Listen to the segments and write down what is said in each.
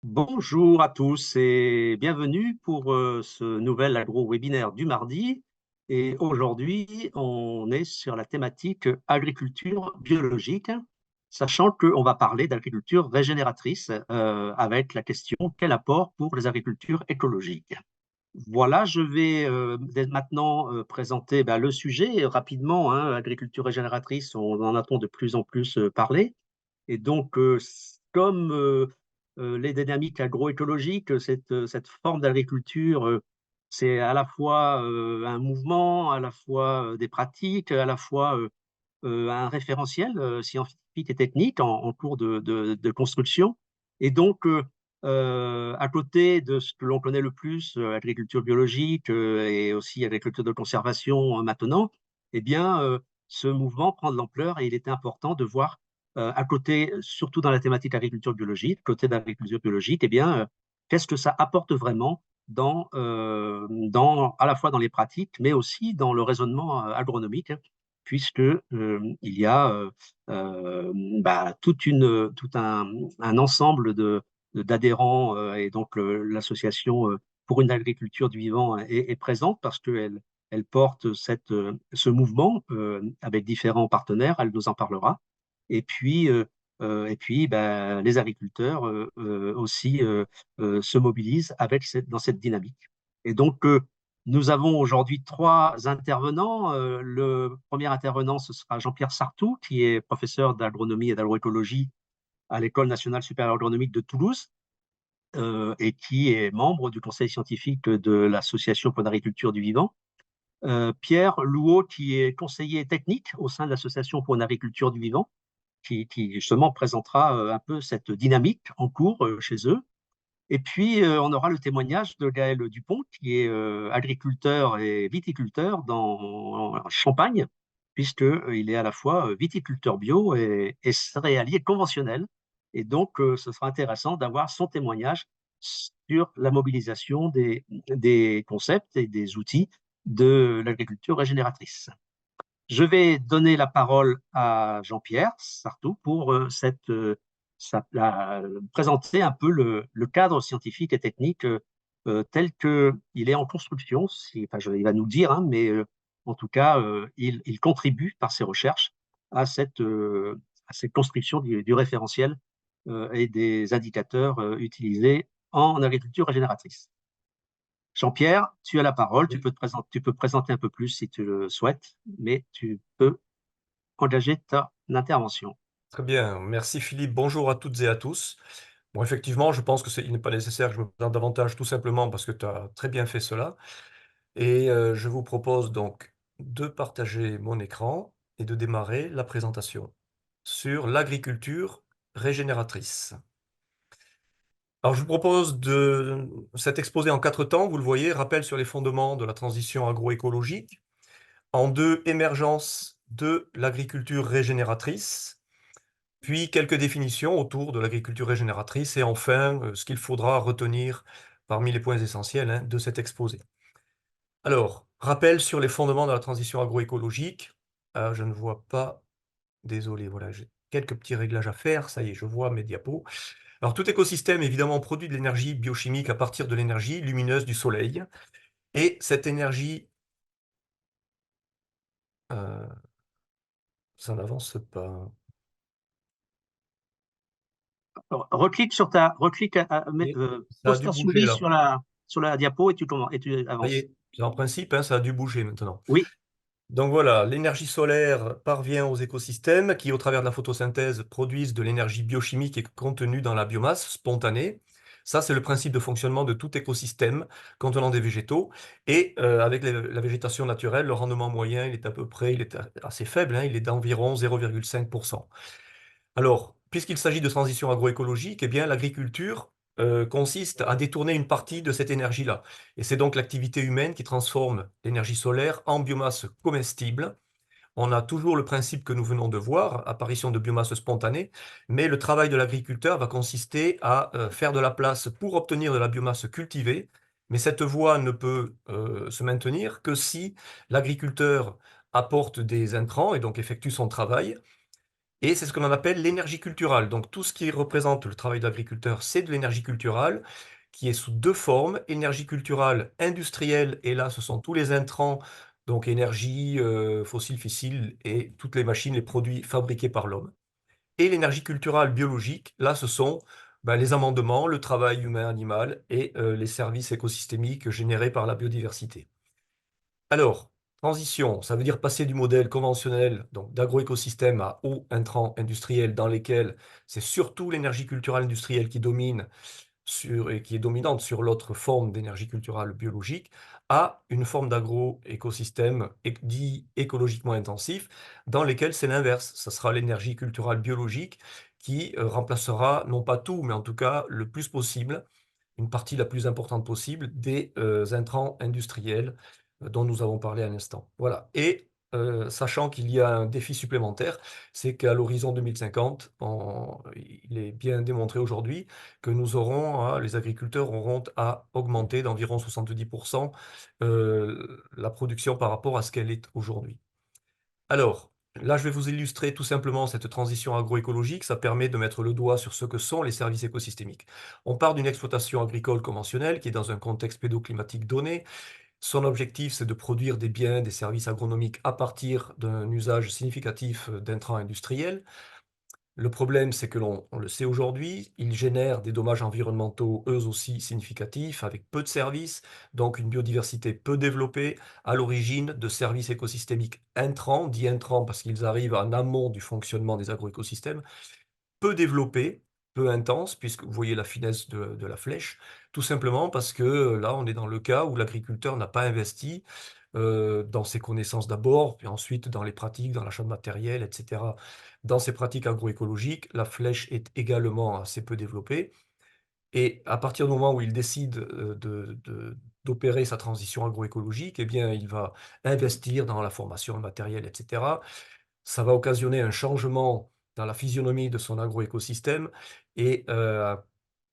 Bonjour à tous et bienvenue pour ce nouvel agro-webinaire du mardi. Et aujourd'hui, on est sur la thématique agriculture biologique, sachant qu'on va parler d'agriculture régénératrice avec la question quel apport pour les agricultures écologiques. Voilà, je vais dès maintenant présenter le sujet rapidement, hein. Agriculture régénératrice, on en entend de plus en plus parler. Et donc, comme les dynamiques agroécologiques, cette forme d'agriculture, c'est à la fois un mouvement, à la fois des pratiques, à la fois un référentiel scientifique et technique en cours de construction. Et donc, à côté de ce que l'on connaît le plus, agriculture biologique et aussi agriculture de conservation maintenant, eh bien, ce mouvement prend de l'ampleur et il était important de voir à côté, surtout dans la thématique agriculture biologique, côté d'agriculture biologique, eh bien, qu'est-ce que ça apporte vraiment à la fois dans les pratiques, mais aussi dans le raisonnement agronomique, hein, puisque il y a tout un ensemble d'adhérents et donc l'association pour une agriculture du vivant est présente parce elle porte ce mouvement avec différents partenaires, elle nous en parlera. Et puis, les agriculteurs aussi se mobilisent dans cette dynamique. Et donc, nous avons aujourd'hui trois intervenants. Le premier intervenant, ce sera Jean-Pierre Sartou, qui est professeur d'agronomie et d'agroécologie à l'École nationale supérieure agronomique de Toulouse et qui est membre du conseil scientifique de l'Association pour l'agriculture du vivant. Pierre Louot, qui est conseiller technique au sein de l'Association pour une agriculture du vivant, qui justement présentera un peu cette dynamique en cours chez eux. Et puis, on aura le témoignage de Gaël Dupont, qui est agriculteur et viticulteur en Champagne, puisqu'il est à la fois viticulteur bio et céréalier conventionnel. Et donc, ce sera intéressant d'avoir son témoignage sur la mobilisation des concepts et des outils de l'agriculture régénératrice. Je vais donner la parole à Jean-Pierre Sartou pour présenter un peu le cadre scientifique et technique tel qu'il est en construction. Il va nous le dire, hein, mais en tout cas, il contribue par ses recherches à cette construction du référentiel et des indicateurs utilisés en agriculture régénératrice. Jean-Pierre, tu as la parole, Oui. tu peux présenter un peu plus si tu le souhaites, mais tu peux engager ta intervention. Très bien, merci Philippe. Bonjour à toutes et à tous. Bon, effectivement, je pense il n'est pas nécessaire que je me présente davantage, tout simplement parce que tu as très bien fait cela. Et je vous propose donc de partager mon écran et de démarrer la présentation sur l'agriculture régénératrice. Alors, je vous propose de cet exposé en 4 temps, vous le voyez, rappel sur les fondements de la transition agroécologique, en 2, émergence de l'agriculture régénératrice, puis quelques définitions autour de l'agriculture régénératrice et enfin, ce qu'il faudra retenir parmi les points essentiels, hein, de cet exposé. Alors, rappel sur les fondements de la transition agroécologique. Je ne vois pas, désolé, voilà, j'ai quelques petits réglages à faire, ça y est, je vois mes diapos. Alors, tout écosystème, évidemment, produit de l'énergie biochimique à partir de l'énergie lumineuse du soleil et cette énergie, heu, ça n'avance pas. Reclique, Et ça a pose dû ta bouger souris là. sur la diapo et tu Ça y avances. est, en principe, hein, ça a dû bouger maintenant. Oui, Donc voilà, l'énergie solaire parvient aux écosystèmes qui, au travers de la photosynthèse, produisent de l'énergie biochimique qui est contenue dans la biomasse spontanée. Ça, c'est le principe de fonctionnement de tout écosystème contenant des végétaux. Et avec la végétation naturelle, le rendement moyen, il est assez faible, hein, il est d'environ 0,5%. Alors, puisqu'il s'agit de transition agroécologique, eh bien, l'agriculture consiste à détourner une partie de cette énergie-là. Et c'est donc l'activité humaine qui transforme l'énergie solaire en biomasse comestible. On a toujours le principe que nous venons de voir, apparition de biomasse spontanée, mais le travail de l'agriculteur va consister à faire de la place pour obtenir de la biomasse cultivée. Mais cette voie ne peut se maintenir que si l'agriculteur apporte des intrants et donc effectue son travail. Et c'est ce qu'on appelle l'énergie culturale. Donc tout ce qui représente le travail d'agriculteur, c'est de l'énergie culturale, qui est sous deux formes. Énergie culturale industrielle, et là ce sont tous les intrants, donc énergie, fossile, fissile, et toutes les machines, les produits fabriqués par l'homme. Et l'énergie culturelle biologique, là ce sont les amendements, le travail humain-animal et les services écosystémiques générés par la biodiversité. Alors, transition, ça veut dire passer du modèle conventionnel, donc d'agroécosystème à eau intrants industriels dans lesquels c'est surtout l'énergie culturelle industrielle qui domine et qui est dominante sur l'autre forme d'énergie culturelle biologique, à une forme d'agroécosystème dit écologiquement intensif, dans lesquels c'est l'inverse. Ça sera l'énergie culturelle biologique qui remplacera, non pas tout, mais en tout cas le plus possible, une partie la plus importante possible des intrants industriels dont nous avons parlé à l'instant. Voilà. Et sachant qu'il y a un défi supplémentaire, c'est qu'à l'horizon 2050, il est bien démontré aujourd'hui que nous aurons, les agriculteurs auront à augmenter d'environ 70% la production par rapport à ce qu'elle est aujourd'hui. Alors, là, je vais vous illustrer tout simplement cette transition agroécologique. Ça permet de mettre le doigt sur ce que sont les services écosystémiques. On part d'une exploitation agricole conventionnelle qui est dans un contexte pédoclimatique donné. Son objectif, c'est de produire des biens, des services agronomiques à partir d'un usage significatif d'intrants industriels. Le problème, c'est que on le sait aujourd'hui, ils génèrent des dommages environnementaux eux aussi significatifs, avec peu de services, donc une biodiversité peu développée, à l'origine de services écosystémiques intrants, dits intrants parce qu'ils arrivent en amont du fonctionnement des agroécosystèmes, peu développés, peu intenses, puisque vous voyez la finesse de la flèche, tout simplement parce que là, on est dans le cas où l'agriculteur n'a pas investi dans ses connaissances d'abord, puis ensuite dans les pratiques, dans l'achat de matériel, etc. Dans ces pratiques agroécologiques, la flèche est également assez peu développée. Et à partir du moment où il décide d'opérer sa transition agroécologique, eh bien, il va investir dans la formation, le matériel, etc. Ça va occasionner un changement dans la physionomie de son agroécosystème et à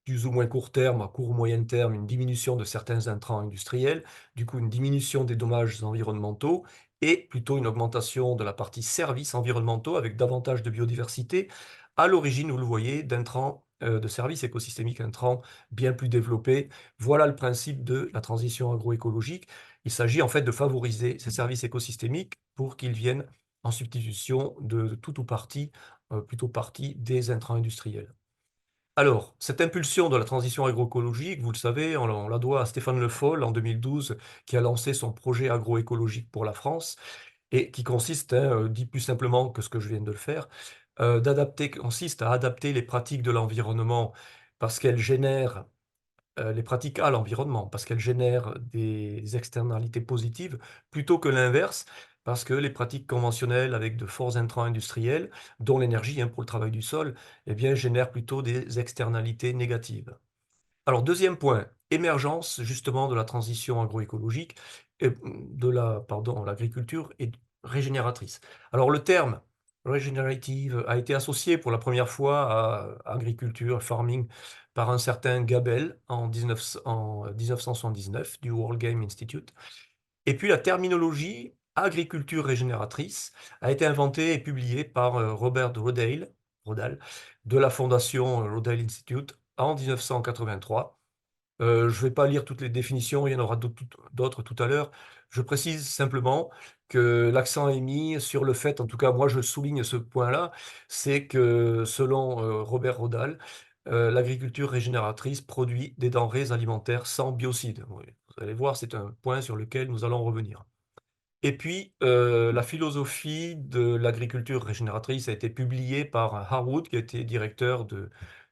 plus ou moins court terme, à court ou moyen terme, une diminution de certains intrants industriels, du coup une diminution des dommages environnementaux et plutôt une augmentation de la partie services environnementaux avec davantage de biodiversité. À l'origine, vous le voyez, d'intrants, de services écosystémiques intrants bien plus développés. Voilà le principe de la transition agroécologique. Il s'agit en fait de favoriser ces services écosystémiques pour qu'ils viennent en substitution de tout ou partie, plutôt partie des intrants industriels. Alors, cette impulsion de la transition agroécologique, vous le savez, on la doit à Stéphane Le Foll en 2012, qui a lancé son projet agroécologique pour la France, et qui consiste, dit plus simplement que ce que je viens de le faire, consiste à adapter les pratiques de l'environnement parce qu'elles génèrent les pratiques à l'environnement, parce qu'elles génèrent des externalités positives, plutôt que l'inverse, parce que les pratiques conventionnelles avec de forts intrants industriels, dont l'énergie pour le travail du sol, eh bien, génèrent plutôt des externalités négatives. Alors, deuxième point, émergence justement de la transition agroécologique, l'agriculture est régénératrice. Alors, le terme regenerative a été associé pour la première fois à agriculture, farming, par un certain Gabel en 1979 du World Game Institute. Et puis, la terminologie agriculture régénératrice a été inventée et publiée par Robert Rodal de la fondation Rodale Institute en 1983. Je ne vais pas lire toutes les définitions, il y en aura d'autres tout à l'heure. Je précise simplement que l'accent est mis sur le fait, en tout cas moi je souligne ce point-là, c'est que selon Robert Rodal, l'agriculture régénératrice produit des denrées alimentaires sans biocides. Oui, vous allez voir, c'est un point sur lequel nous allons revenir. Et puis, la philosophie de l'agriculture régénératrice a été publiée par Harwood, qui a été directeur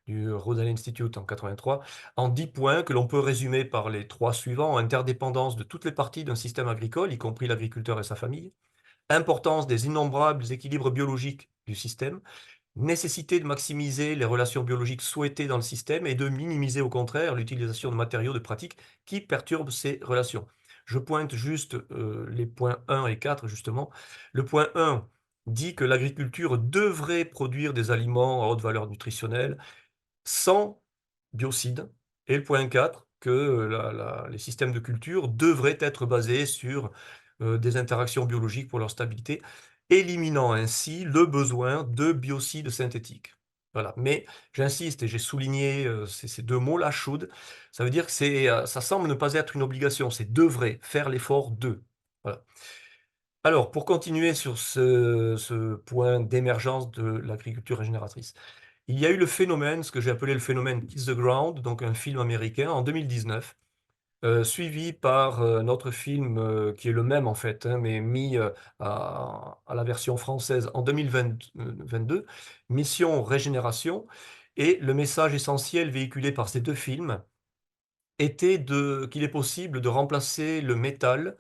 du Rodale Institute en 83, en 10 points que l'on peut résumer par les 3 suivants: interdépendance de toutes les parties d'un système agricole, y compris l'agriculteur et sa famille; importance des innombrables équilibres biologiques du système; nécessité de maximiser les relations biologiques souhaitées dans le système et de minimiser au contraire l'utilisation de matériaux de pratique qui perturbent ces relations. Je pointe juste les points 1 et 4 justement. Le point 1 dit que l'agriculture devrait produire des aliments à haute valeur nutritionnelle sans biocides. Et le point 4, que les systèmes de culture devraient être basés sur des interactions biologiques pour leur stabilité. éliminant ainsi le besoin de biocides synthétiques. Voilà, mais j'insiste et j'ai souligné, ces 2 mots-là, should, ça veut dire que ça semble ne pas être une obligation, c'est devrait, faire l'effort de. Voilà. Alors, pour continuer sur ce point d'émergence de l'agriculture régénératrice, il y a eu le phénomène, ce que j'ai appelé le phénomène Kiss the Ground, donc un film américain en 2019, suivi par, un autre film, qui est le même en fait, hein, mais mis, à la version française en 2022, Mission Régénération, et le message essentiel véhiculé par ces 2 films était qu'il est possible de remplacer le métal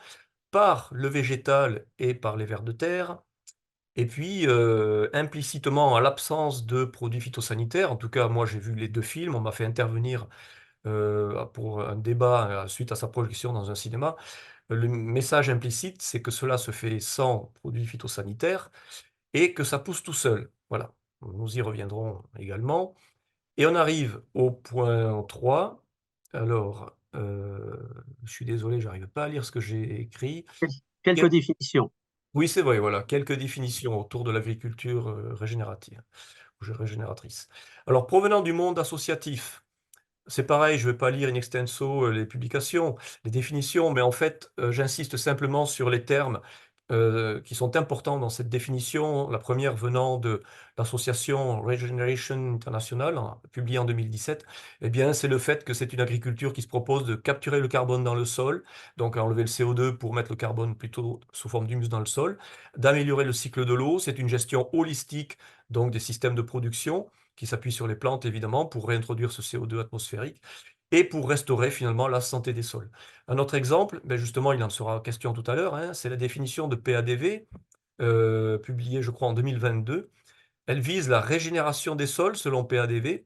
par le végétal et par les vers de terre, et puis, implicitement, en l'absence de produits phytosanitaires, en tout cas moi j'ai vu les 2 films, on m'a fait intervenir, pour un débat, suite à sa projection dans un cinéma. Le message implicite, c'est que cela se fait sans produits phytosanitaires et que ça pousse tout seul. Voilà, nous y reviendrons également, et on arrive au point 3. Alors, je suis désolé, j'arrive pas à lire ce que j'ai écrit. Quelques définitions. Oui, c'est vrai, voilà, quelques définitions autour de l'agriculture, régénérative ou régénératrice. Alors, provenant du monde associatif, c'est pareil, je ne vais pas lire in extenso, les publications, les définitions, mais en fait, j'insiste simplement sur les termes, qui sont importants dans cette définition. La première venant de l'association Regeneration International, hein, publiée en 2017. Eh bien, c'est le fait que c'est une agriculture qui se propose de capturer le carbone dans le sol, donc enlever le CO2 pour mettre le carbone plutôt sous forme d'humus dans le sol, d'améliorer le cycle de l'eau. C'est une gestion holistique, donc des systèmes de production, qui s'appuie sur les plantes évidemment pour réintroduire ce CO2 atmosphérique et pour restaurer finalement la santé des sols. Un autre exemple, ben justement il en sera question tout à l'heure, hein, c'est la définition de PADV, publiée je crois en 2022. Elle vise la régénération des sols selon PADV,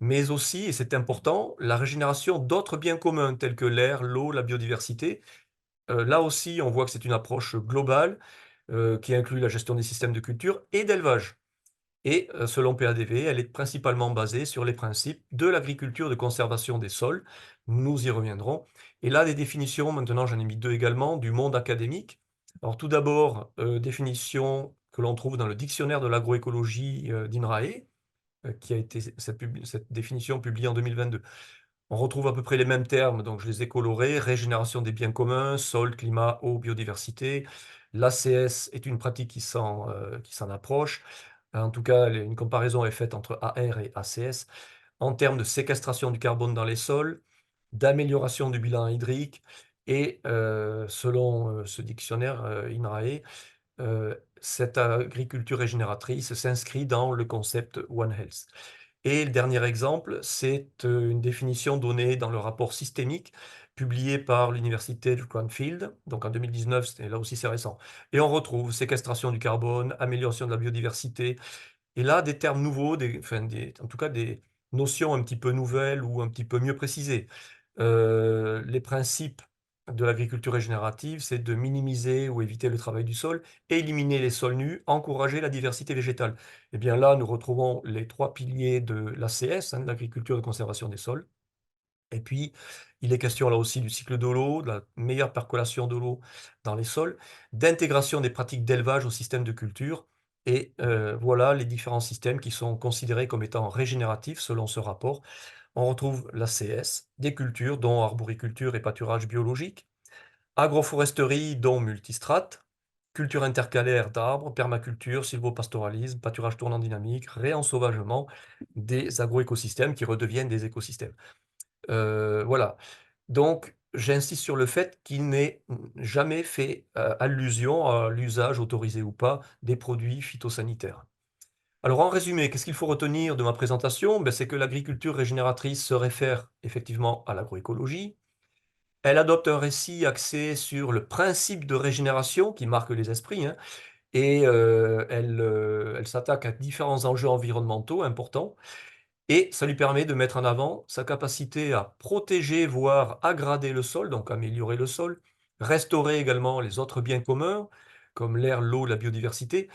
mais aussi, et c'est important, la régénération d'autres biens communs tels que l'air, l'eau, la biodiversité. Là aussi, on voit que c'est une approche globale, qui inclut la gestion des systèmes de culture et d'élevage. Et selon PADV, elle est principalement basée sur les principes de l'agriculture de conservation des sols. Nous y reviendrons. Et là, des définitions, maintenant j'en ai mis 2 également, du monde académique. Alors tout d'abord, définition que l'on trouve dans le dictionnaire de l'agroécologie d'INRAE, qui a été cette définition publiée en 2022. On retrouve à peu près les mêmes termes, donc je les ai colorés: régénération des biens communs, sol, climat, eau, biodiversité. L'ACS est une pratique qui s'en approche. En tout cas, une comparaison est faite entre AR et ACS en termes de séquestration du carbone dans les sols, d'amélioration du bilan hydrique, et selon ce dictionnaire INRAE, cette agriculture régénératrice s'inscrit dans le concept One Health. Et le dernier exemple, c'est une définition donnée dans le rapport systémique publié par l'université de Cranfield, donc en 2019, là aussi c'est récent. Et on retrouve séquestration du carbone, amélioration de la biodiversité, et là des termes nouveaux, en tout cas des notions un petit peu nouvelles ou un petit peu mieux précisées. Les principes de l'agriculture régénérative, c'est de minimiser ou éviter le travail du sol, éliminer les sols nus, encourager la diversité végétale. Et bien là, nous retrouvons les 3 piliers de l'ACS, hein, de l'agriculture de conservation des sols. Et puis, il est question là aussi du cycle de l'eau, de la meilleure percolation de l'eau dans les sols, d'intégration des pratiques d'élevage au système de culture. Et voilà les différents systèmes qui sont considérés comme étant régénératifs selon ce rapport. On retrouve l'ACS, des cultures dont arboriculture et pâturage biologique, agroforesterie dont multistrate, culture intercalaire d'arbres, permaculture, sylvopastoralisme, pâturage tournant dynamique, réensauvagement des agroécosystèmes qui redeviennent des écosystèmes. Voilà. Donc, j'insiste sur le fait qu'il n'est jamais fait allusion à l'usage autorisé ou pas des produits phytosanitaires. Alors en résumé, qu'est-ce qu'il faut retenir de ma présentation? Ben, c'est que l'agriculture régénératrice se réfère effectivement à l'agroécologie. Elle adopte un récit axé sur le principe de régénération qui marque les esprits, hein, et elle s'attaque à différents enjeux environnementaux importants, et ça lui permet de mettre en avant sa capacité à protéger, voire aggrader le sol, donc améliorer le sol, restaurer également les autres biens communs, comme l'air, l'eau, la biodiversité,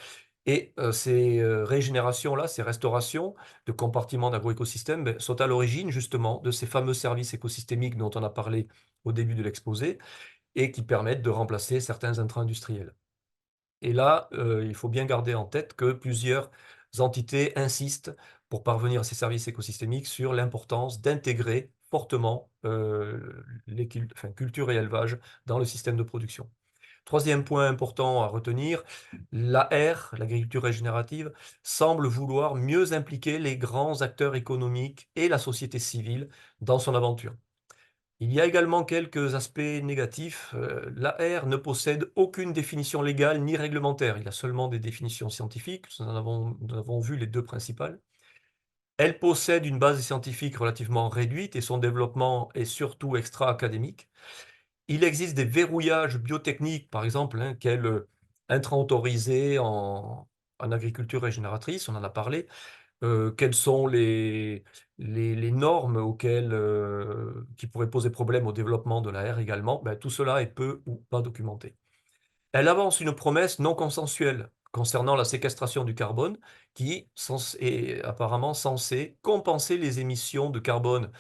et ces régénérations-là, ces restaurations de compartiments d'agroécosystèmes, beh, sont à l'origine justement de ces fameux services écosystémiques dont on a parlé au début de l'exposé et qui permettent de remplacer certains intrants industriels. Et là, il faut bien garder en tête que plusieurs entités insistent pour parvenir à ces services écosystémiques sur l'importance d'intégrer fortement culture et élevage dans le système de production. Troisième point important à retenir, l'AR, l'agriculture régénérative, semble vouloir mieux impliquer les grands acteurs économiques et la société civile dans son aventure. Il y a également quelques aspects négatifs. L'AR ne possède aucune définition légale ni réglementaire. Il a seulement des définitions scientifiques. Nous avons vu les deux principales. Elle possède une base scientifique relativement réduite et son développement est surtout extra-académique. Il existe des verrouillages biotechniques, par exemple, quels intrants autorisés en agriculture régénératrice, on en a parlé. Quelles sont les normes qui pourraient poser problème au développement de l'AR également? Ben, tout cela est peu ou pas documenté. Elle avance une promesse non consensuelle concernant la séquestration du carbone qui est apparemment censée compenser les émissions de carbone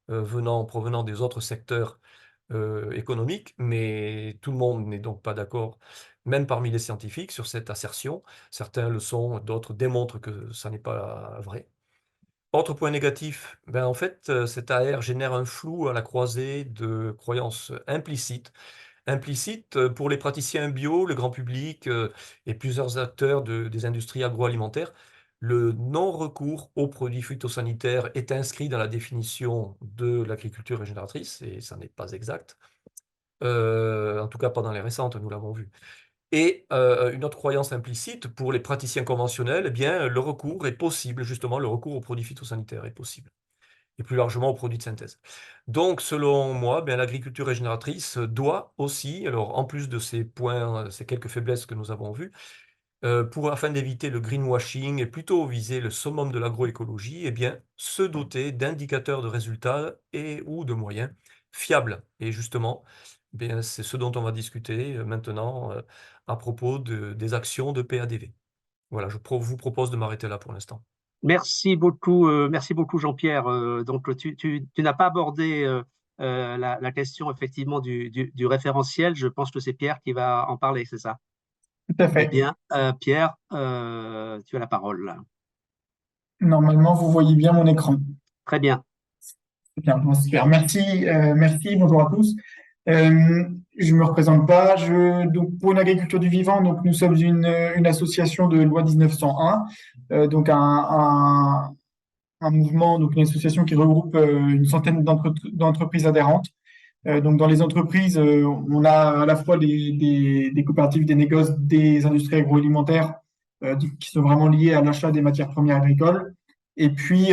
provenant des autres secteurs économiques, mais tout le monde n'est donc pas d'accord, même parmi les scientifiques, sur cette assertion. Certains le sont, d'autres démontrent que ça n'est pas vrai. Autre point négatif, ben en fait, cette AR génère un flou à la croisée de croyances implicites pour les praticiens bio, le grand public et plusieurs acteurs des industries agroalimentaires. Le non-recours aux produits phytosanitaires est inscrit dans la définition de l'agriculture régénératrice, et ça n'est pas exact. En tout cas, pas dans les récentes, nous l'avons vu. Et une autre croyance implicite, pour les praticiens conventionnels, eh bien, le recours est possible, justement, le recours aux produits phytosanitaires est possible, et plus largement aux produits de synthèse. Donc, selon moi, bien, l'agriculture régénératrice doit aussi, alors en plus de ces points, ces quelques faiblesses que nous avons vues, afin d'éviter le greenwashing et plutôt viser le summum de l'agroécologie, eh bien, se doter d'indicateurs de résultats et ou de moyens fiables. Et justement, eh bien, c'est ce dont on va discuter maintenant à propos des actions de PADV. Voilà, vous propose de m'arrêter là pour l'instant. Merci beaucoup Jean-Pierre. Donc tu n'as pas abordé la question effectivement du référentiel. Je pense que c'est Pierre qui va en parler, c'est ça? Tout à Eh fait. bien, Pierre, tu as la parole. Normalement, vous voyez bien mon écran. Très bien. Bien, bon, super. Merci, bonjour à tous. Je me représente pas. Donc, pour une agriculture du vivant, donc, nous sommes une association de loi 1901, donc un mouvement, donc une association qui regroupe une centaine d'entreprises adhérentes. Donc, dans les entreprises, on a à la fois des coopératives, des négoces, des industries agroalimentaires qui sont vraiment liées à l'achat des matières premières agricoles, et puis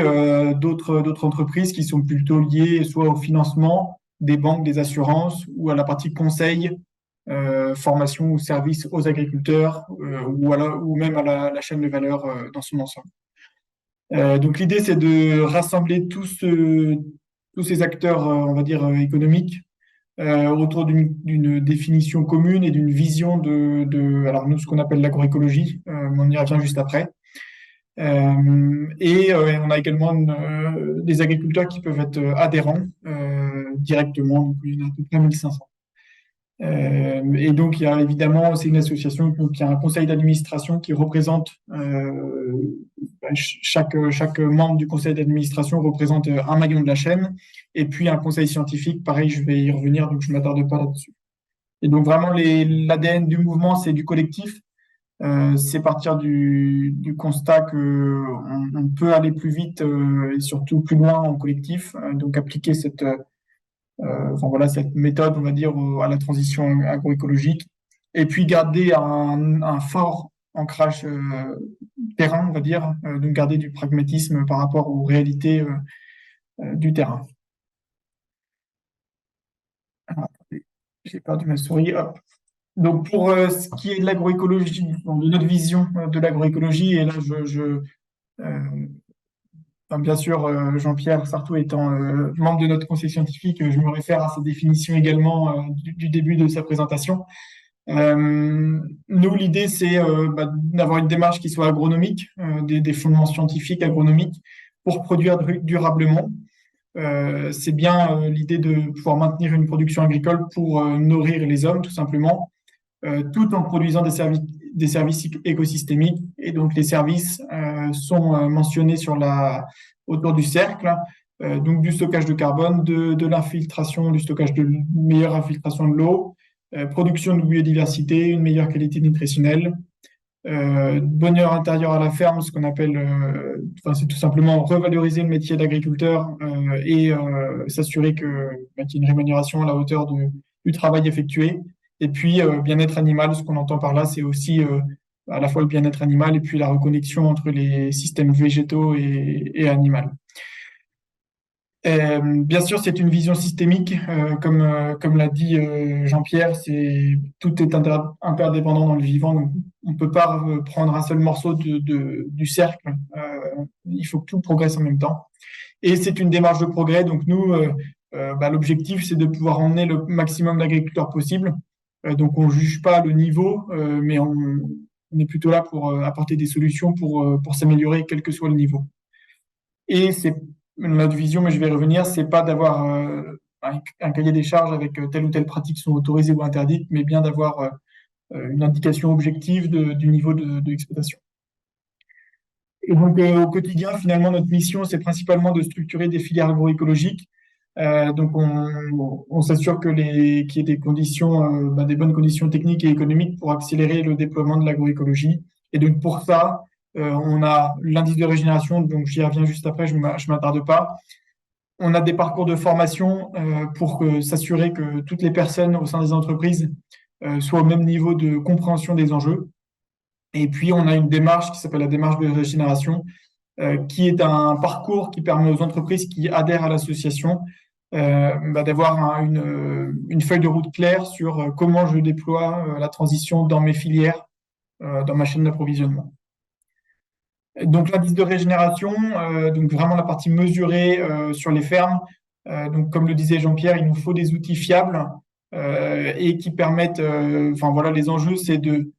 d'autres entreprises qui sont plutôt liées soit au financement des banques, des assurances, ou à la partie conseil, formation ou service aux agriculteurs, ou même à la chaîne de valeur dans son ensemble. Donc l'idée, c'est de rassembler tous ces acteurs, on va dire, économiques, autour d'une définition commune et d'une vision alors nous, ce qu'on appelle l'agroécologie, mais on y revient juste après. On a également des agriculteurs qui peuvent être adhérents directement, donc il y en a à peu près 1500. Et donc, il y a évidemment, c'est une association qui a un conseil d'administration qui représente chaque membre du conseil d'administration représente un maillon de la chaîne, et puis un conseil scientifique, pareil, je vais y revenir, donc je ne m'attarde pas là-dessus. Et donc, vraiment, l'ADN du mouvement, c'est du collectif. C'est partir du constat qu'on peut aller plus vite et surtout plus loin en collectif, donc appliquer cette méthode, on va dire, à la transition agroécologique, et puis garder un fort ancrage terrain, on va dire, donc garder du pragmatisme par rapport aux réalités du terrain. Alors, attendez, j'ai perdu ma souris. Hop. Donc, pour ce qui est de l'agroécologie, de notre vision de l'agroécologie, et là, bien sûr, Jean-Pierre Sartou étant membre de notre conseil scientifique, je me réfère à sa définition également du début de sa présentation. Nous, l'idée, c'est d'avoir une démarche qui soit agronomique, des fondements scientifiques agronomiques pour produire durablement. C'est bien l'idée de pouvoir maintenir une production agricole pour nourrir les hommes, tout simplement, tout en produisant des services écosystémiques. Et donc, les services sont mentionnés autour du cercle. Donc, du stockage de carbone, de l'infiltration, du stockage de meilleure infiltration de l'eau, production de biodiversité, une meilleure qualité nutritionnelle, bonheur intérieur à la ferme, ce qu'on appelle, c'est tout simplement revaloriser le métier d'agriculteur et s'assurer qu'il y ait une rémunération à la hauteur du travail effectué. Et puis, bien-être animal, ce qu'on entend par là, c'est aussi à la fois le bien-être animal et puis la reconnexion entre les systèmes végétaux et animaux. Bien sûr, c'est une vision systémique, comme l'a dit Jean-Pierre, tout est interdépendant dans le vivant, donc on ne peut pas prendre un seul morceau du cercle, il faut que tout progresse en même temps. Et c'est une démarche de progrès, donc nous, l'objectif, c'est de pouvoir emmener le maximum d'agriculteurs possible. Donc on ne juge pas le niveau, mais on est plutôt là pour apporter des solutions pour s'améliorer, quel que soit le niveau. Et c'est notre vision, mais je vais revenir, c'est pas d'avoir un cahier des charges avec telle ou telle pratique sont autorisées ou interdites, mais bien d'avoir une indication objective du niveau d'exploitation. Et donc au quotidien, finalement, notre mission, c'est principalement de structurer des filières agroécologiques. Donc on s'assure qu'il y ait des conditions, des bonnes conditions techniques et économiques pour accélérer le déploiement de l'agroécologie. Et donc pour ça, on a l'indice de régénération, donc j'y reviens juste après, je ne m'attarde pas. On a des parcours de formation pour s'assurer que toutes les personnes au sein des entreprises soient au même niveau de compréhension des enjeux. Et puis, on a une démarche qui s'appelle la démarche de régénération, qui est un parcours qui permet aux entreprises qui adhèrent à l'association d'avoir une feuille de route claire sur comment je déploie la transition dans mes filières, dans ma chaîne d'approvisionnement. Donc l'indice de régénération, donc vraiment la partie mesurée sur les fermes. Donc comme le disait Jean-Pierre, il nous faut des outils fiables et qui permettent, les enjeux, c'est de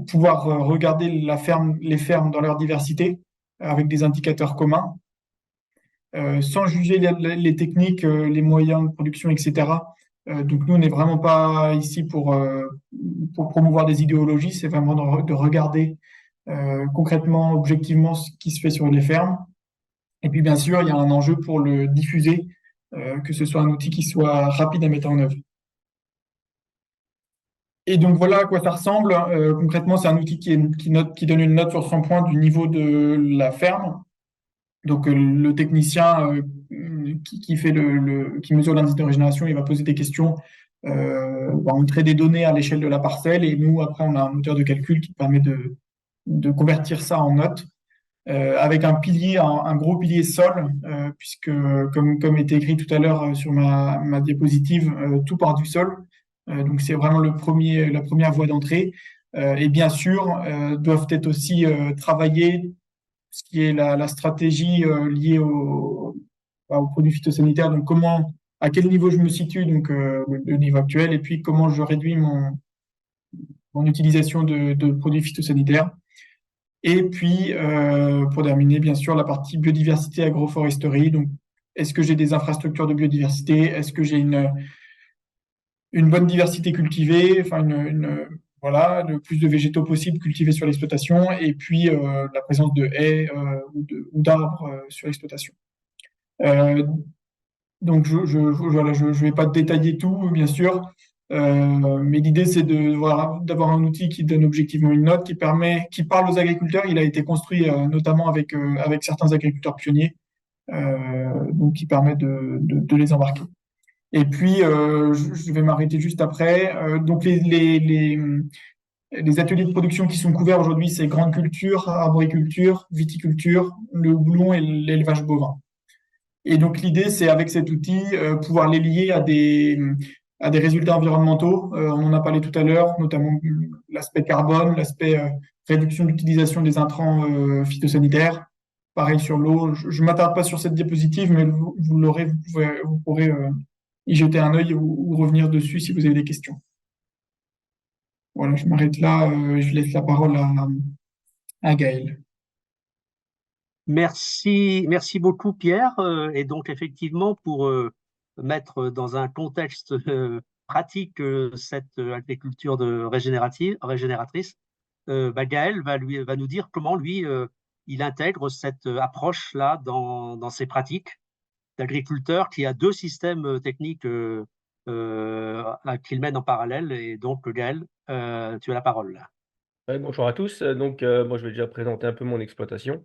pouvoir regarder les fermes dans leur diversité avec des indicateurs communs, sans juger les techniques, les moyens de production, etc. Donc nous, on n'est vraiment pas ici pour promouvoir des idéologies, c'est vraiment de regarder concrètement, objectivement, ce qui se fait sur les fermes. Et puis, bien sûr, il y a un enjeu pour le diffuser, que ce soit un outil qui soit rapide à mettre en œuvre. Et donc, voilà à quoi ça ressemble. Concrètement, c'est un outil qui donne une note sur 100 points du niveau de la ferme. Donc, le technicien qui mesure l'indice de régénération, il va poser des questions, va entrer des données à l'échelle de la parcelle. Et nous, après, on a un moteur de calcul qui permet de convertir ça en notes, avec un pilier, un gros pilier sol, puisque comme était écrit tout à l'heure sur ma diapositive, tout part du sol. Donc c'est vraiment la première voie d'entrée. Et bien sûr, doivent être aussi travaillés ce qui est la stratégie liée aux produits phytosanitaires. Donc à quel niveau je me situe, donc le niveau actuel, et puis comment je réduis mon utilisation de produits phytosanitaires. Et puis, pour terminer, bien sûr, la partie biodiversité agroforesterie. Donc, est-ce que j'ai des infrastructures de biodiversité? Est-ce que j'ai une bonne diversité cultivée? Enfin, le plus de végétaux possible cultivés sur l'exploitation. Et puis, la présence de haies ou d'arbres sur l'exploitation. Donc, je ne vais pas détailler tout, bien sûr. Mais l'idée, c'est d'avoir un outil qui donne objectivement une note, qui parle aux agriculteurs. Il a été construit notamment avec certains agriculteurs pionniers, donc qui permet de les embarquer. Et puis, je vais m'arrêter juste après. Donc, les ateliers de production qui sont couverts aujourd'hui, c'est grande culture, arboriculture, viticulture, le houblon et l'élevage bovin. Et donc, l'idée, c'est avec cet outil, pouvoir les lier à des résultats environnementaux. On en a parlé tout à l'heure, notamment l'aspect carbone, l'aspect réduction d'utilisation des intrants phytosanitaires. Pareil sur l'eau. Je ne m'attarde pas sur cette diapositive, mais vous l'aurez, vous pourrez y jeter un œil ou revenir dessus si vous avez des questions. Voilà, je m'arrête là. Je laisse la parole à Gaël. Merci beaucoup Pierre. Et donc effectivement, pour mettre dans un contexte pratique cette agriculture régénératrice, Gaël va nous dire comment lui, il intègre cette approche-là dans ses pratiques d'agriculteur qui a deux systèmes techniques qu'il mène en parallèle. Et donc, Gaël, tu as la parole. Ouais, bonjour à tous. Donc, moi, je vais déjà présenter un peu mon exploitation.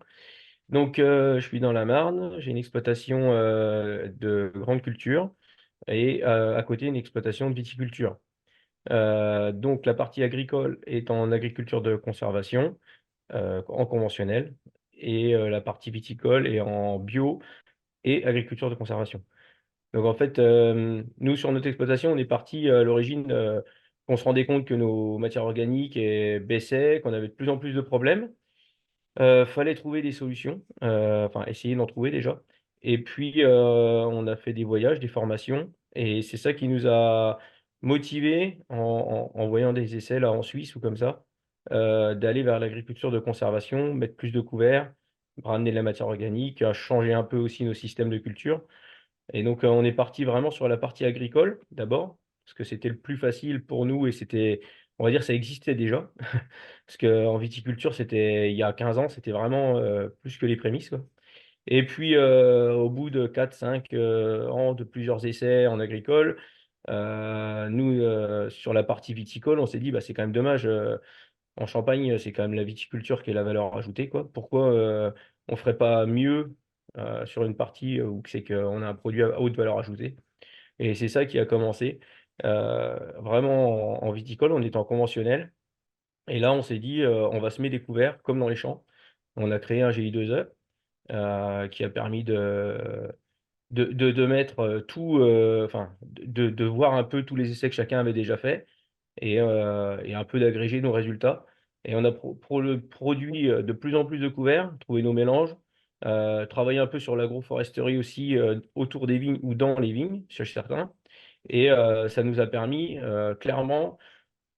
Donc, je suis dans la Marne. J'ai une exploitation de grande culture et à côté, une exploitation de viticulture. Donc, la partie agricole est en agriculture de conservation, en conventionnel, et la partie viticole est en bio et agriculture de conservation. Donc, en fait, nous, sur notre exploitation, on est parti à l'origine, qu'on se rendait compte que nos matières organiques baissaient, qu'on avait de plus en plus de problèmes. Fallait trouver des solutions, enfin essayer d'en trouver déjà. Et puis, on a fait des voyages, des formations et c'est ça qui nous a motivés en voyant des essais là en Suisse ou comme ça, d'aller vers l'agriculture de conservation, mettre plus de couverts, ramener de la matière organique, changer un peu aussi nos systèmes de culture. Et donc, on est parti vraiment sur la partie agricole d'abord, parce que c'était le plus facile pour nous et c'était, on va dire, ça existait déjà. Parce qu'en viticulture, c'était il y a 15 ans, c'était vraiment, plus que les prémices, quoi. Et puis, au bout de 4-5 ans de plusieurs essais en agricole, nous, sur la partie viticole, on s'est dit: «Bah, c'est quand même dommage, en Champagne, c'est quand même la viticulture qui est la valeur ajoutée, quoi. Pourquoi, on ferait pas mieux, sur une partie où c'est qu'on a un produit à haute valeur ajoutée?» Et c'est ça qui a commencé, vraiment en viticole, on était en conventionnel et là, on s'est dit, «On va semer des couverts comme dans les champs». On a créé un GI2E, qui a permis de mettre, tout, enfin, de voir un peu tous les essais que chacun avait déjà fait et un peu d'agréger nos résultats et on a produit, de plus en plus de couverts, trouvé nos mélanges, travaillé un peu sur l'agroforesterie aussi, autour des vignes ou dans les vignes, chez certains et ça nous a permis, clairement,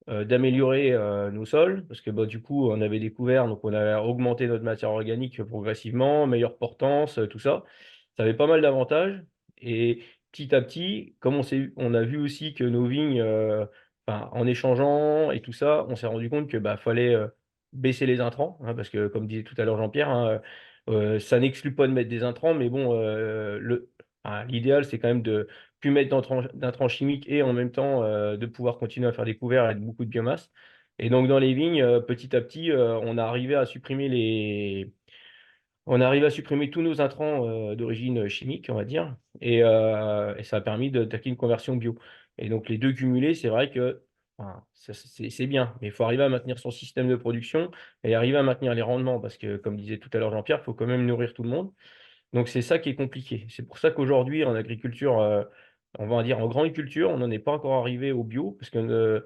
d'améliorer, nos sols parce que, bah, du coup, on avait découvert, donc on a augmenté notre matière organique progressivement, meilleure portance, tout ça. Ça avait pas mal d'avantages et petit à petit, comme on a vu aussi que nos vignes, enfin, en échangeant et tout ça, on s'est rendu compte que, bah, fallait, baisser les intrants, hein, parce que comme disait tout à l'heure Jean-Pierre, hein, ça n'exclut pas de mettre des intrants, mais bon, l'idéal, c'est quand même de plus mettre d'intrants chimiques et en même temps, de pouvoir continuer à faire des couverts avec beaucoup de biomasse et donc dans les vignes, petit à petit, on arrive à supprimer tous nos intrants, d'origine, chimique, on va dire et ça a permis de d'attaquer une conversion bio et donc les 2 cumulés, c'est vrai que, enfin, ça c'est bien, mais il faut arriver à maintenir son système de production et arriver à maintenir les rendements parce que comme disait tout à l'heure Jean-Pierre, il faut quand même nourrir tout le monde donc c'est ça qui est compliqué. C'est pour ça qu'aujourd'hui en agriculture, on va dire en grande culture, on n'en est pas encore arrivé au bio parce que,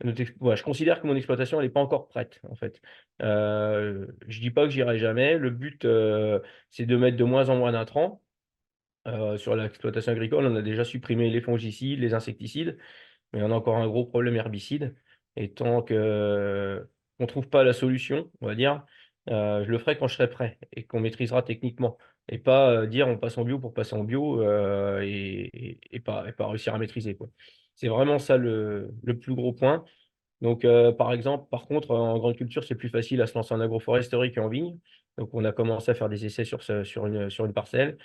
je considère que mon exploitation elle est pas encore prête, en fait. Je dis pas que j'irai jamais. Le but, c'est de mettre de moins en moins d'intrants. Sur l'exploitation agricole, on a déjà supprimé les fongicides, les insecticides, mais on a encore un gros problème herbicide et tant que on trouve pas la solution, on va dire, je le ferai quand je serai prêt et qu'on maîtrisera techniquement et pas, dire: «On passe en bio pour passer en bio», et pas réussir à maîtriser, quoi. C'est vraiment ça le plus gros point. Donc, par exemple, par contre, en grande culture, c'est plus facile à se lancer en agroforesterie qu'en vigne. Donc on a commencé à faire des essais sur une parcelle.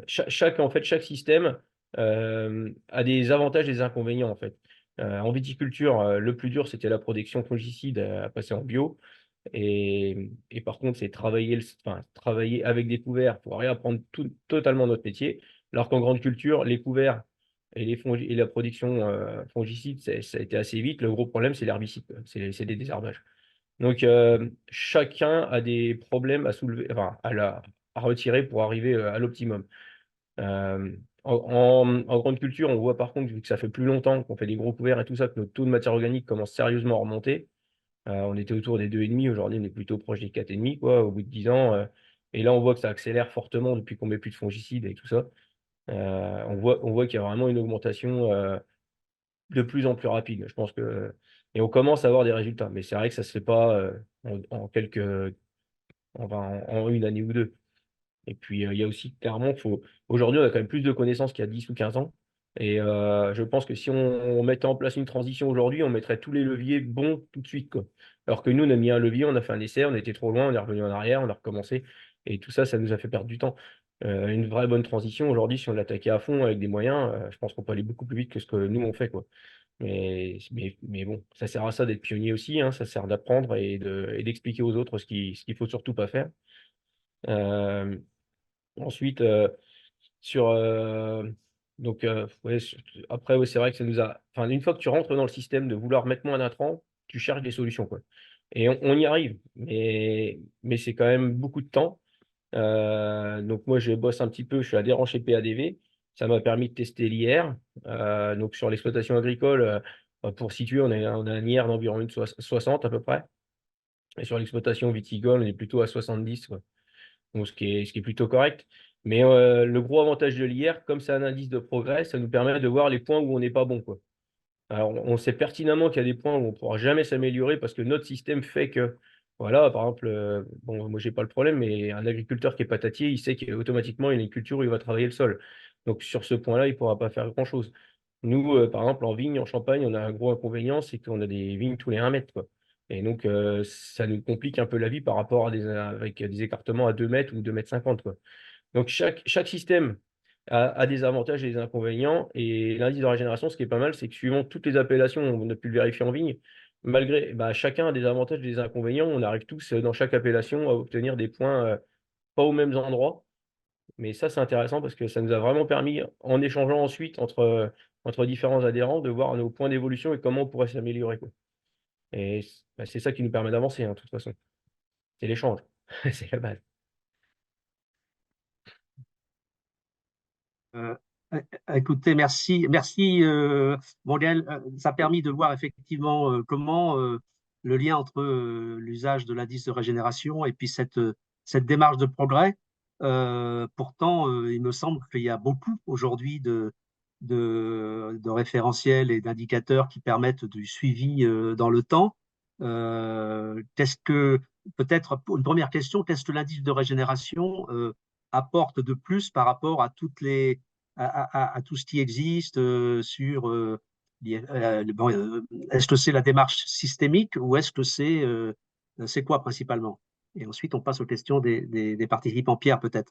Chaque système, a des avantages et des inconvénients, en fait. En viticulture, le plus dur, c'était la production fongicide, à passer en bio et par contre, c'est travailler avec des couverts pour réapprendre totalement notre métier. Alors qu'en grande culture, les couverts et la production, fongicide, ça a été assez vite. Le gros problème, c'est l'herbicide, quoi. C'est des désherbages. Donc, chacun a des problèmes à soulever, enfin, à retirer pour arriver, à l'optimum. En grande culture, on voit par contre, vu que ça fait plus longtemps qu'on fait des gros couverts et tout ça, que notre taux de matière organique commence sérieusement à remonter. On était autour des 2,5, aujourd'hui on est plutôt proche des 4,5 quoi, au bout de 10 ans, et là on voit que ça accélère fortement depuis qu'on met plus de fongicides et tout ça. On voit qu'il y a vraiment une augmentation, de plus en plus rapide. Je pense que et on commence à avoir des résultats, mais c'est vrai que ça se fait pas, en quelques enfin en 1 année ou 2. Et puis, il y a aussi clairement, aujourd'hui, on a quand même plus de connaissances qu'il y a 10 ou 15 ans. Et je pense que si on mettait en place une transition aujourd'hui, on mettrait tous les leviers bons tout de suite, quoi. Alors que nous, on a mis un levier, on a fait un essai, on était trop loin, on est revenu en arrière, on a recommencé. Et tout ça, ça nous a fait perdre du temps. Une vraie bonne transition, aujourd'hui, si on l'attaquait à fond avec des moyens, je pense qu'on peut aller beaucoup plus vite que ce que nous, on fait, quoi. Mais bon, ça sert à ça d'être pionnier aussi, hein, ça sert d'apprendre et d'expliquer aux autres ce qu'il faut surtout pas faire. Euh, Ensuite, sur ouais, après, ouais, c'est vrai que ça nous a. Enfin, une fois que tu rentres dans le système de vouloir mettre moins d'intrants, tu cherches des solutions, quoi. Et on y arrive, mais c'est quand même beaucoup de temps. Donc moi, je bosse un petit peu, je suis adhérent chez PADV. Ça m'a permis de tester l'IR. Donc sur l'exploitation agricole, pour situer, on a un IR d'environ 60 à peu près. Et sur l'exploitation viticole, on est plutôt à 70, quoi. Donc, ce qui est plutôt correct. Mais le gros avantage de l'IR, comme c'est un indice de progrès, ça nous permet de voir les points où on n'est pas bon, quoi. Alors, on sait pertinemment qu'il y a des points où on ne pourra jamais s'améliorer parce que notre système fait que, voilà, par exemple, bon, moi, j'ai pas le problème, mais un agriculteur qui est patatier, il sait qu'automatiquement, il y a une culture où il va travailler le sol. Donc, sur ce point-là, il ne pourra pas faire grand-chose. Nous, par exemple, en vigne, en Champagne, on a un gros inconvénient, c'est qu'on a des vignes tous les 1 mètre, quoi. Et donc, ça nous complique un peu la vie par rapport avec des écartements à 2 mètres ou 2,50 m, quoi. Donc, chaque système a des avantages et des inconvénients. Et l'indice de régénération, ce qui est pas mal, c'est que suivant toutes les appellations, on a pu le vérifier en vigne, malgré chacun a des avantages et des inconvénients, on arrive tous dans chaque appellation à obtenir des points pas aux mêmes endroits. Mais ça, c'est intéressant parce que ça nous a vraiment permis, en échangeant ensuite entre différents adhérents, de voir nos points d'évolution et comment on pourrait s'améliorer, quoi. Et c'est ça qui nous permet d'avancer, hein, de toute façon. C'est l'échange. C'est la base. Euh, Écoutez, merci, merci, bon, Gaël, ça a permis de voir effectivement comment le lien entre l'usage de l'indice de régénération et puis cette démarche de progrès. Pourtant, il me semble qu'il y a beaucoup aujourd'hui de référentiels et d'indicateurs qui permettent du suivi dans le temps. Qu'est-ce que, peut-être, pour une première question, qu'est-ce que l'indice de régénération apporte de plus par rapport à à tout ce qui existe bon, est-ce que c'est la démarche systémique ou est-ce que c'est quoi principalement? Et ensuite, on passe aux questions des participants. Pierre, peut-être.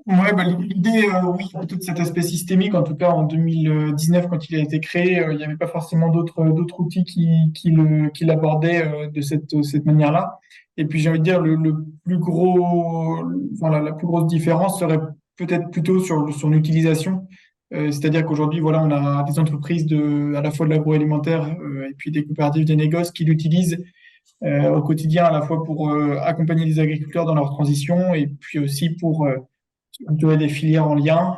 Ouais, bah, l'idée, oui, il y a tout cet aspect systémique. En tout cas, en 2019, quand il a été créé, il n'y avait pas forcément d'autres outils qui l'abordaient de cette manière-là. Et puis, j'ai envie de dire, le plus gros, voilà, la plus grosse différence serait peut-être plutôt sur son utilisation. C'est-à-dire qu'aujourd'hui, voilà, on a des entreprises à la fois de l'agroalimentaire et puis des coopératives, des négoces qui l'utilisent au quotidien, à la fois pour accompagner les agriculteurs dans leur transition et puis aussi pour structurer des filières en lien.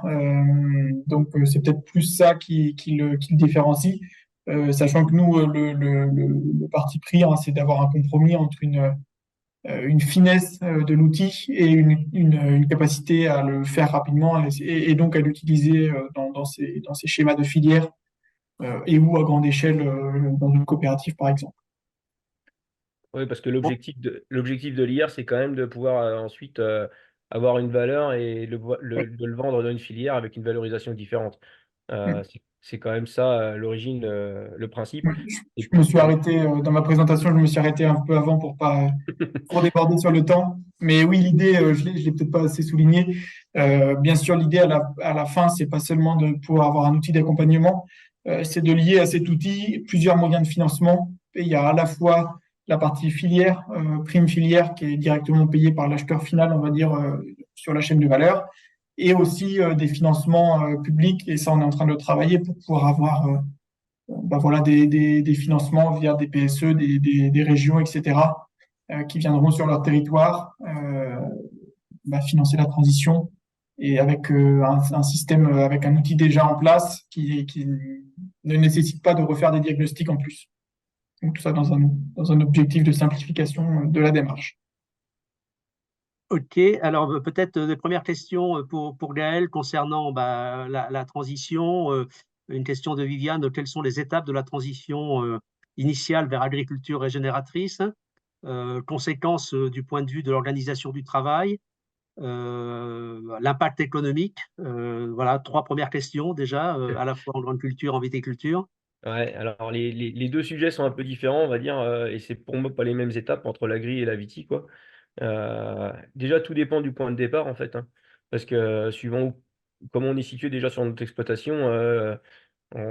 Donc, c'est peut-être plus ça qui le différencie, sachant que nous, le parti pris, hein, c'est d'avoir un compromis entre une finesse de l'outil et une capacité à le faire rapidement et donc à l'utiliser dans ces schémas de filière et ou à grande échelle dans une coopérative, par exemple. Oui, parce que l'objectif de l'IR, c'est quand même de pouvoir ensuite avoir une valeur et de le vendre dans une filière avec une valorisation différente. C'est quand même ça, l'origine, le principe. Ouais, Et je me suis puis, arrêté dans ma présentation, je me suis arrêté un peu avant pour pas trop déborder sur le temps. Mais oui, l'idée, je l'ai peut-être pas assez souligné. Bien sûr, l'idée à la fin, c'est pas seulement de pouvoir avoir un outil d'accompagnement, c'est de lier à cet outil plusieurs moyens de financement. Et il y a à la fois la partie filière, prime filière, qui est directement payée par l'acheteur final, on va dire, sur la chaîne de valeur, et aussi des financements publics. Et ça, on est en train de travailler pour pouvoir avoir voilà, des financements via des PSE, des régions, etc., qui viendront sur leur territoire financer la transition et avec un système, avec un outil déjà en place qui ne nécessite pas de refaire des diagnostics en plus. Donc tout ça dans un objectif de simplification de la démarche. OK, alors peut-être des premières questions pour Gaël concernant la transition. Une question de Viviane, quelles sont les étapes de la transition initiale vers agriculture régénératrice? Conséquences du point de vue de l'organisation du travail, l'impact économique. Voilà, 3 premières questions déjà, à la fois en grande culture, en viticulture. Ouais, alors les 2 sujets sont un peu différents, on va dire, et c'est pour moi pas les mêmes étapes entre l'agri et la viti, quoi. Déjà, tout dépend du point de départ, en fait, hein, parce que suivant comment on est situé déjà sur notre exploitation,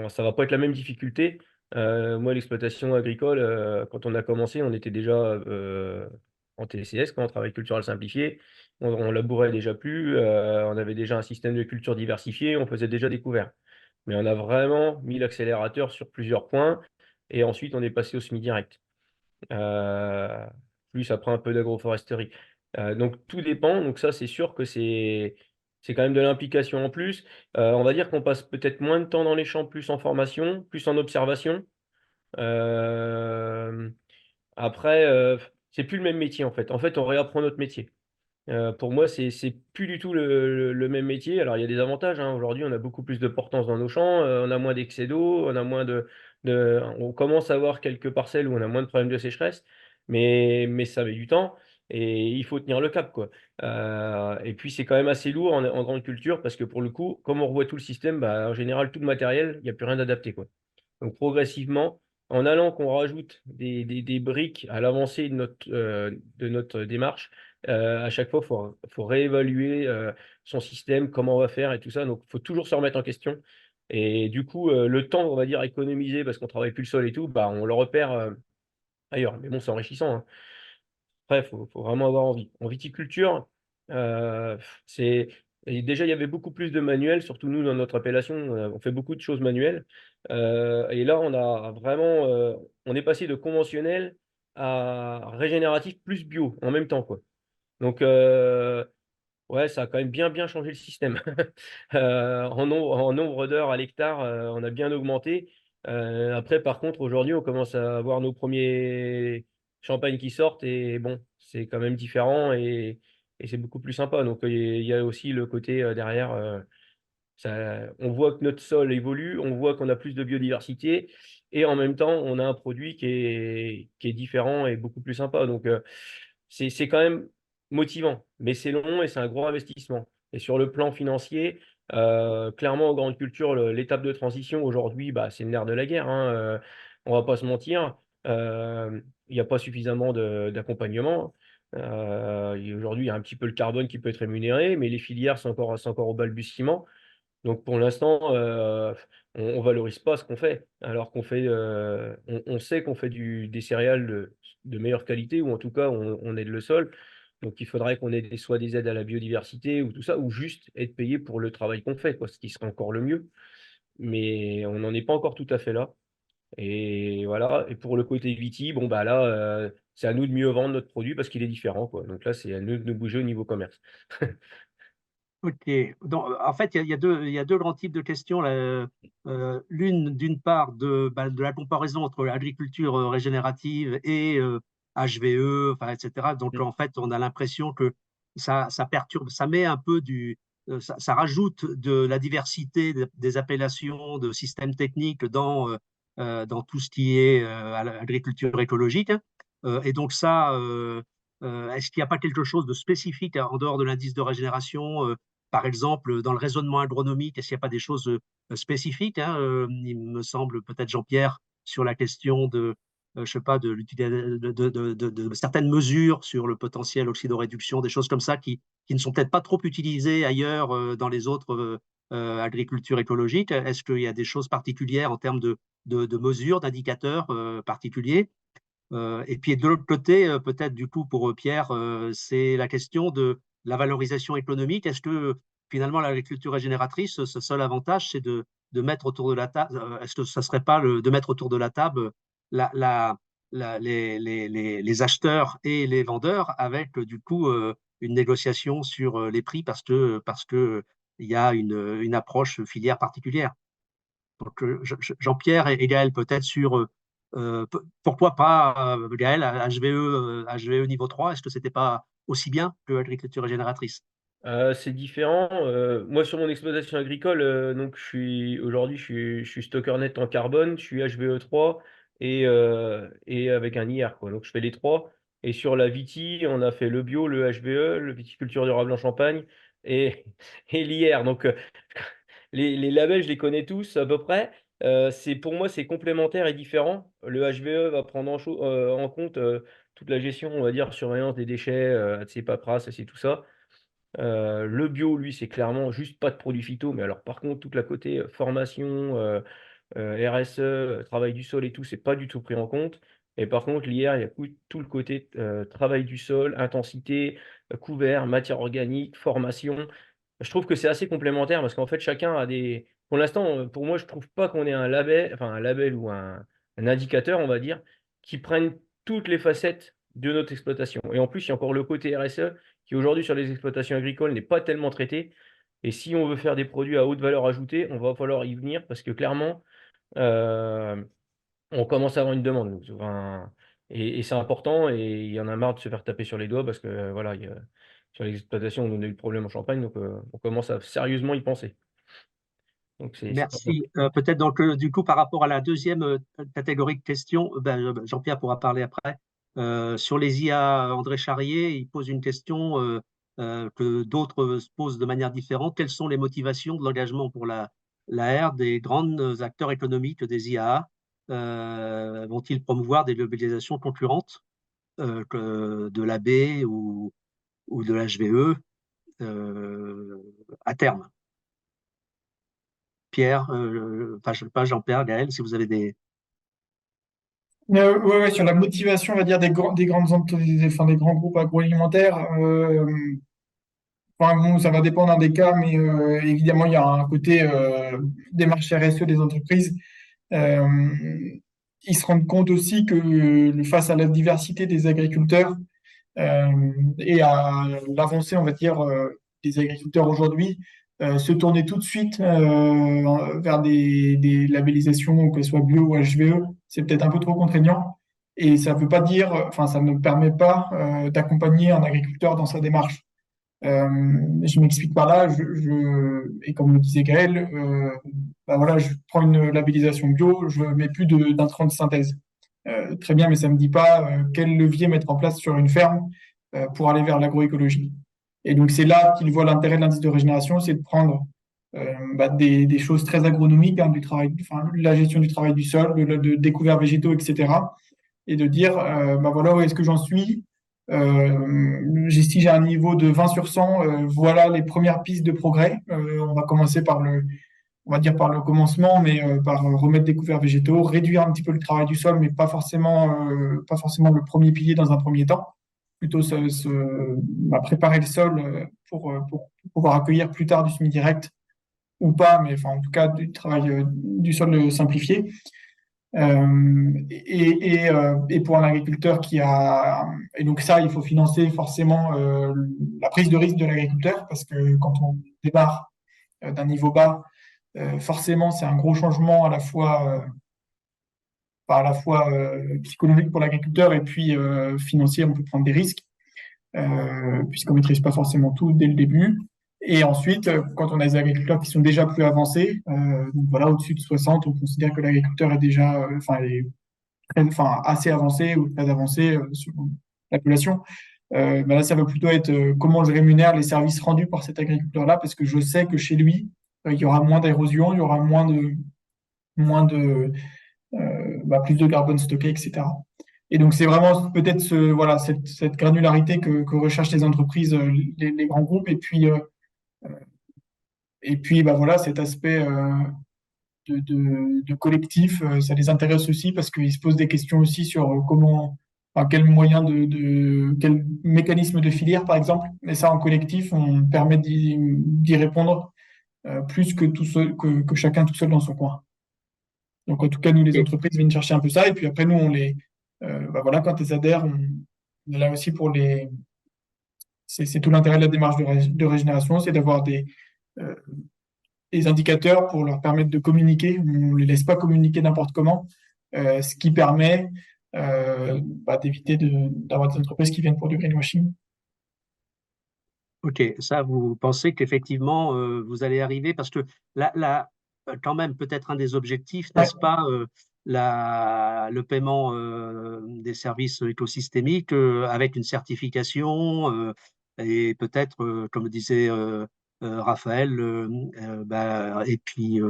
ça va pas être la même difficulté. Moi, l'exploitation agricole, quand on a commencé, on était déjà, en TCS, quoi, en travail culturel simplifié. On labourait déjà plus, on avait déjà un système de culture diversifié, on faisait déjà des couverts. Mais on a vraiment mis l'accélérateur sur plusieurs points et ensuite on est passé au semi direct. Heu, Plus après un peu d'agroforesterie. Donc tout dépend, donc ça c'est sûr que c'est quand même de l'implication en plus. On va dire qu'on passe peut-être moins de temps dans les champs, plus en formation, plus en observation. Hem, Après, c'est plus le même métier en fait. En fait, on réapprend notre métier. Pour moi, c'est plus du tout le même métier. Alors il y a des avantages, hein. Aujourd'hui, on a beaucoup plus de portance dans nos champs, on a moins d'excès d'eau, on a moins on commence à avoir quelques parcelles où on a moins de problèmes de sécheresse, mais ça met du temps et il faut tenir le cap, quoi. Et puis c'est quand même assez lourd en grande culture parce que pour le coup, comme on revoit tout le système, bah, en général, tout le matériel, il y a plus rien d'adapté, quoi. Donc progressivement, en allant qu'on rajoute des briques à l'avancée de notre démarche, à chaque fois, faut réévaluer, son système, comment on va faire et tout ça. Donc, il faut toujours se remettre en question et du coup, le temps, on va dire, économisé parce qu'on travaille plus le sol et tout, bah, on le repère, ailleurs. Mais bon, c'est enrichissant, hein. Après, faut vraiment avoir envie. En viticulture, c'est et déjà, il y avait beaucoup plus de manuels, surtout nous, dans notre appellation, on fait beaucoup de choses manuelles. Et là, on a vraiment, on est passé de conventionnel à régénératif plus bio en même temps, quoi. Donc, ouais, ça a quand même bien changé le système. En nombre d'heures à l'hectare, on a bien augmenté. Après par contre, aujourd'hui, on commence à avoir nos premiers champagnes qui sortent et bon, c'est quand même différent et c'est beaucoup plus sympa. Donc, il y a aussi le côté, derrière, on voit que notre sol évolue, on voit qu'on a plus de biodiversité et en même temps, on a un produit qui est différent et beaucoup plus sympa. Donc, c'est quand même motivant, mais c'est long et c'est un gros investissement. Et sur le plan financier, clairement, en grande culture, l'étape de transition aujourd'hui, bah, c'est le nerf de la guerre, hein, on va pas se mentir. Il y a pas suffisamment d'accompagnement. Et aujourd'hui, il y a un petit peu le carbone qui peut être rémunéré, mais les filières sont encore au balbutiement. Donc pour l'instant, on valorise pas ce qu'on fait, alors qu'on fait, on sait qu'on fait des céréales de meilleure qualité ou en tout cas on aide le sol. Donc il faudrait qu'on ait soit des aides à la biodiversité ou tout ça, ou juste être payé pour le travail qu'on fait, quoi, ce qui serait encore le mieux. Mais on n'en est pas encore tout à fait là et voilà. Et pour le côté viti, bon bah là, c'est à nous de mieux vendre notre produit parce qu'il est différent, quoi. Donc là, c'est à nous de nous bouger au niveau commerce. OK. Donc, en fait, il y a deux grands types de questions là, l'une d'une part de la comparaison entre l'agriculture, régénérative et HVE, enfin et cetera. Donc Mmh. en fait, on a l'impression que ça perturbe, ça met un peu ça rajoute de la diversité des appellations, de systèmes techniques dans tout ce qui est, agriculture écologique. Et donc ça, est-ce qu'il n'y a pas quelque chose de spécifique en dehors de l'indice de régénération, par exemple, dans le raisonnement agronomique, est-ce qu'il n'y a pas des choses spécifiques, hein, il me semble, peut-être Jean-Pierre, sur la question je sais pas, de certaines mesures sur le potentiel oxydoréduction, des choses comme ça qui ne sont peut-être pas trop utilisées ailleurs dans les autres agricultures écologiques. Est-ce qu'il y a des choses particulières en termes de mesures, d'indicateurs particuliers? Et puis de l'autre côté, peut-être du coup pour Pierre, c'est la question de la valorisation économique. Est-ce que finalement l'agriculture régénératrice, ce seul avantage, c'est de mettre autour de la table, est-ce que ça serait pas de mettre autour de la table la, la, les acheteurs et les vendeurs avec du coup une négociation sur les prix parce que il y a une approche filière particulière. Donc, Jean-Pierre et Gaël, peut-être sur pourquoi pas, Gaël, HVE niveau 3, est-ce que c'était pas aussi bien que l'agriculture régénératrice? C'est différent, moi sur mon exploitation agricole, donc je suis stockeur net en carbone, je suis HVE3 et avec un IR quoi, donc je fais les 3. Et sur la viti, on a fait le bio, le HVE, le viticulture durable en Champagne et, et l'IR. Donc, les labels, je les connais tous à peu près. Pour moi, c'est complémentaire et différent. Le HVE va prendre en compte toute la gestion, on va dire, surveillance des déchets, c'est paperasse, c'est tout ça. Le bio, lui, c'est clairement juste pas de produits phyto, mais alors par contre, toute la côté formation, RSE, travail du sol et tout, c'est pas du tout pris en compte. Et par contre, l'IR, il y a tout le côté travail du sol, intensité, couvert, matière organique, formation. Je trouve que c'est assez complémentaire parce qu'en fait, chacun a des. Pour l'instant, pour moi, je trouve pas qu'on ait un label, enfin un label ou un indicateur, on va dire, qui prenne toutes les facettes de notre exploitation. Et en plus, il y a encore le côté RSE qui aujourd'hui sur les exploitations agricoles n'est pas tellement traité. Et si on veut faire des produits à haute valeur ajoutée, on va falloir y venir parce que clairement, euh, on commence à avoir une demande. Donc, enfin, et c'est important et il y en a marre de se faire taper sur les doigts parce que voilà, sur les exploitations, on a eu le problème en Champagne, donc on commence à sérieusement y penser. Donc c'est pas mal. Merci. Peut-être donc, du coup, par rapport à la deuxième catégorie de questions, Jean-Pierre pourra parler après. Sur les IA, André Charrier, il pose une question que d'autres se posent de manière différente. Quelles sont les motivations de l'engagement pour la R des grands acteurs économiques des IA? Vont-ils promouvoir des labellisations concurrentes de l'AB ou de l'HVE à terme? Pierre, enfin, je sais pas, Jean-Pierre, Gaël, si vous avez des. Ouais, sur la motivation, on va dire, des grandes entreprises, enfin, des grands groupes agroalimentaires, enfin, bon, ça va dépendre des cas, mais évidemment, il y a un côté démarche RSE des entreprises. Euh, Ils se rendent compte aussi que face à la diversité des agriculteurs et à l'avancée, on va dire, des agriculteurs aujourd'hui, se tourner tout de suite vers des labellisations, que ce soit bio ou HVE, c'est peut-être un peu trop contraignant. Et ça veut pas dire, enfin, ça ne permet pas d'accompagner un agriculteur dans sa démarche. Je m'explique par là, et comme le disait Gaël, bah voilà, je prends une labellisation bio, je mets plus d'intrants de synthèse. Très bien, mais ça me dit pas quel levier mettre en place sur une ferme pour aller vers l'agroécologie. Et donc c'est là qu'il voit l'intérêt de l'indice de régénération, c'est de prendre des choses très agronomiques, hein, du travail, enfin, la gestion du travail du sol, de découverts végétaux, etc. Et de dire, bah voilà, où est-ce que j'en suis? Si j'ai un niveau de 20 sur 100, voilà les premières pistes de progrès. On va commencer on va dire par le commencement, mais par remettre des couverts végétaux, réduire un petit peu le travail du sol, mais pas forcément le premier pilier dans un premier temps. Plutôt préparer le sol pour pouvoir accueillir plus tard du semi-direct ou pas, mais enfin, en tout cas du travail du sol simplifié. Et pour un agriculteur qui a... Et donc ça, il faut financer forcément la prise de risque de l'agriculteur, parce que quand on démarre d'un niveau bas, forcément, c'est un gros changement à la fois psychologique pour l'agriculteur et puis financier, on peut prendre des risques, puisqu'on ne maîtrise pas forcément tout dès le début. Et ensuite, quand on a des agriculteurs qui sont déjà plus avancés, donc voilà, au-dessus de 60, on considère que l'agriculteur est déjà, assez avancé ou très avancé selon l'appellation. Là, ça va plutôt être comment je rémunère les services rendus par cet agriculteur-là, parce que je sais que chez lui, il y aura moins d'érosion, il y aura moins de plus de carbone stocké, etc. Et donc, c'est vraiment peut-être voilà, cette granularité que recherchent les entreprises, les grands groupes, et puis bah, voilà, cet aspect de collectif, ça les intéresse aussi parce qu'ils se posent des questions aussi sur quel moyen quel mécanisme de filière, par exemple. Et ça, en collectif, on permet d'y répondre plus que, que chacun tout seul dans son coin. Donc, en tout cas, nous, les Et, entreprises viennent chercher un peu ça. Et puis après, nous, voilà, quand elles adhèrent, on est là aussi c'est tout l'intérêt de la démarche de régénération, c'est d'avoir euh, des indicateurs pour leur permettre de communiquer. On ne les laisse pas communiquer n'importe comment, ce qui permet d'éviter d'avoir des entreprises qui viennent pour du greenwashing. ok, ça, vous pensez qu'effectivement, vous allez arriver, parce que là, quand même, peut-être un des objectifs, Ouais. n'est-ce pas, le paiement des services écosystémiques avec une certification et peut-être, comme le disait Raphaël, et puis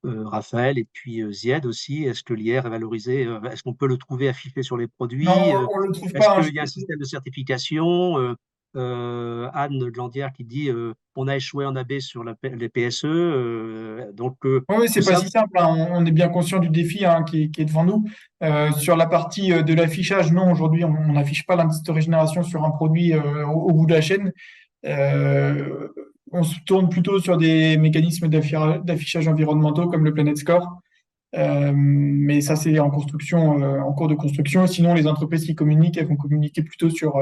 Raphaël et puis Ziad aussi, est-ce que l'IR est valorisé, est-ce qu'on peut le trouver affiché sur les Non, produits, on le trouve est-ce pas, hein. qu'il y a un système de certification Anne Glandière qui dit on a échoué en AB sur les PSE, donc Oui, tout c'est pas ça. si simple, hein. On est bien conscient du défi, hein, qui est devant nous. Sur la partie de l'affichage, non, aujourd'hui, on n'affiche pas l'indice de régénération sur un produit au bout de la chaîne. Euh, on se tourne plutôt sur des mécanismes d'affichage environnementaux comme le Planet Score. Mais ça, c'est en construction, en cours de construction. Sinon, les entreprises qui communiquent, elles vont communiquer plutôt sur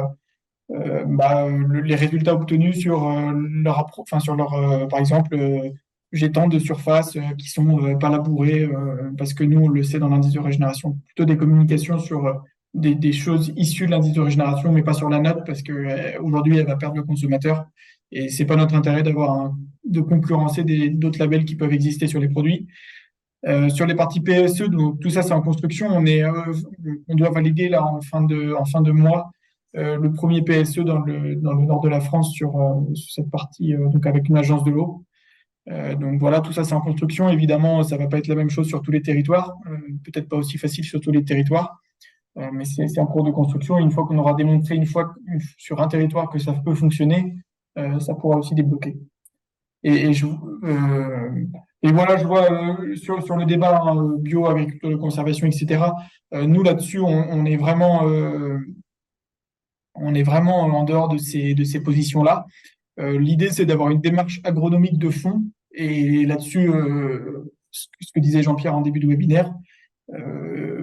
les résultats obtenus sur sur leur, par exemple, jetons de surface qui sont pas labourés, parce que nous, on le sait dans l'indice de régénération. Plutôt des communications sur des choses issues de l'indice de régénération, mais pas sur la note, parce que aujourd'hui, elle va perdre le consommateur. Et c'est pas notre intérêt de concurrencer d'autres labels qui peuvent exister sur les produits. Sur les parties PSE, donc tout ça c'est en construction. On doit valider là en fin de mois le premier PSE dans le nord de la France sur cette partie donc avec une agence de l'eau. Donc voilà, tout ça c'est en construction. Évidemment, ça va pas être la même chose sur tous les territoires, peut-être pas aussi facile sur tous les territoires, mais c'est en cours de construction. Une fois qu'on aura démontré sur un territoire que ça peut fonctionner, ça pourra aussi débloquer. Et, et, je, euh, et voilà, je vois sur le débat hein, bio, agriculture de conservation, etc. Nous là-dessus, on est vraiment en dehors de ces positions-là. L'idée, c'est d'avoir une démarche agronomique de fond. Et là-dessus, ce que disait Jean-Pierre en début de webinaire,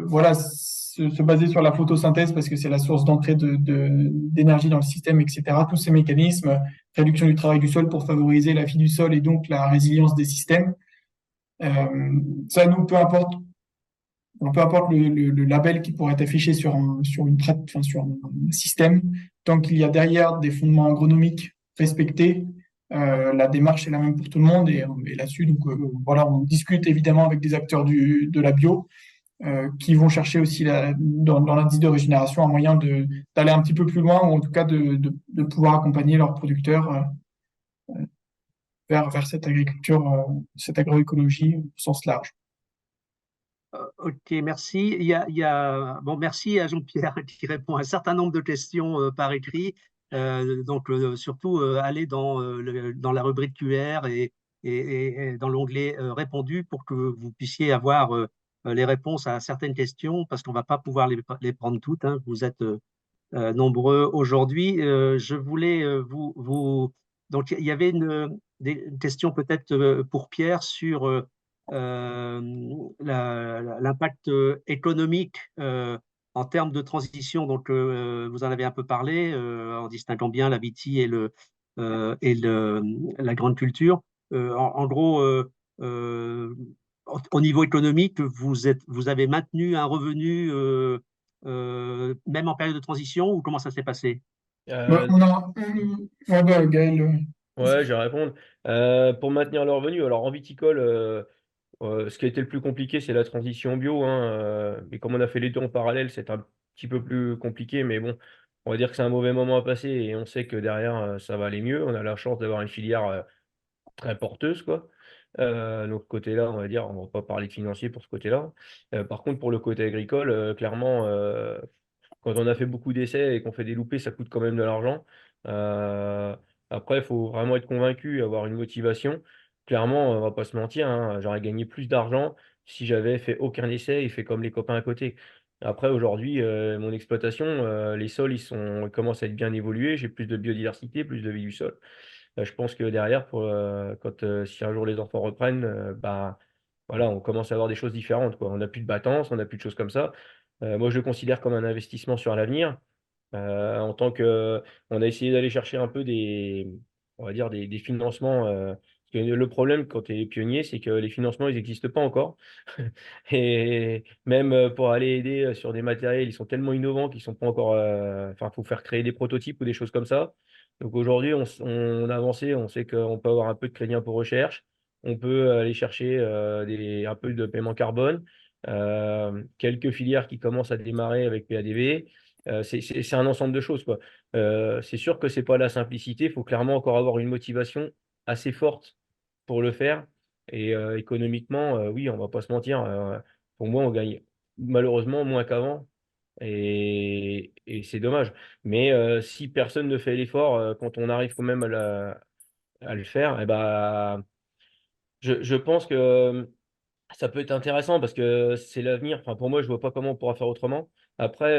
voilà, se baser sur la photosynthèse parce que c'est la source d'entrée d'énergie dans le système, etc. Tous ces mécanismes, réduction du travail du sol pour favoriser la vie du sol et donc la résilience des systèmes. Ça, nous, peu importe le label qui pourrait être affiché sur un système, tant qu'il y a derrière des fondements agronomiques respectés, la démarche est la même pour tout le monde et là-dessus, donc voilà, on discute évidemment avec des acteurs de la bio qui vont chercher aussi dans l'indice de régénération un moyen d'aller un petit peu plus loin ou en tout cas de pouvoir accompagner leurs producteurs vers cette agriculture, cette agroécologie au sens large. Ok, merci. Bon, merci à Jean-Pierre qui répond à un certain nombre de questions par écrit. Donc, surtout, allez dans la rubrique QR et dans l'onglet répondu pour que vous puissiez avoir les réponses à certaines questions parce qu'on ne va pas pouvoir les prendre toutes, hein. Vous êtes nombreux aujourd'hui. Je voulais Donc, il y avait une question peut-être pour Pierre sur l'impact économique en termes de transition. Donc, vous en avez un peu parlé en distinguant bien la vitie la grande culture. En gros, au niveau économique, vous avez maintenu un revenu même en période de transition ou comment ça s'est passé? Bah, ouais, bah, Gaël, Ouais, je vais répondre. Pour maintenir le revenu, alors en viticole, ce qui a été le plus compliqué, c'est la transition bio, hein, mais comme on a fait les deux en parallèle, c'est un petit peu plus compliqué, mais bon, on va dire que c'est un mauvais moment à passer et on sait que derrière, ça va aller mieux. On a la chance d'avoir une filière très porteuse, quoi. Donc côté-là, on va dire, on va pas parler de financier pour ce côté-là. Par contre, pour le côté agricole, clairement, quand on a fait beaucoup d'essais et qu'on fait des loupés, ça coûte quand même de l'argent. Euh, Après, il faut vraiment être convaincu, avoir une motivation. Clairement, on va pas se mentir, hein, j'aurais gagné plus d'argent si j'avais fait aucun essai et fait comme les copains à côté. Après, aujourd'hui, mon exploitation, les sols, ils commencent à être bien évolués. J'ai plus de biodiversité, plus de vie du sol. Je pense que derrière, si un jour les enfants reprennent, bah, voilà, on commence à avoir des choses différentes, quoi. On n'a plus de battance, on n'a plus de choses comme ça. Moi, je le considère comme un investissement sur l'avenir. En tant que, on a essayé d'aller chercher un peu on va dire des financements. Parce que le problème quand tu es pionnier, c'est que les financements, ils n'existent pas encore. Et même pour aller aider sur des matériels, ils sont tellement innovants qu'ils sont pas encore. Enfin, il faut faire créer des prototypes ou des choses comme ça. Donc aujourd'hui, on a avancé, on sait qu'on peut avoir un peu de crédit impôt recherche, on peut aller chercher un peu de paiement carbone. quelques filières qui commencent à démarrer avec PADV. C'est un ensemble de choses, quoi. C'est sûr que c'est pas la simplicité. Il faut clairement encore avoir une motivation assez forte pour le faire. Et économiquement, oui, on va pas se mentir. Pour moi, on gagne malheureusement moins qu'avant. Et c'est dommage. Mais si personne ne fait l'effort, quand on arrive quand même à le faire, eh ben, je pense que ça peut être intéressant parce que c'est l'avenir. Enfin, pour moi, je vois pas comment on pourra faire autrement. Après,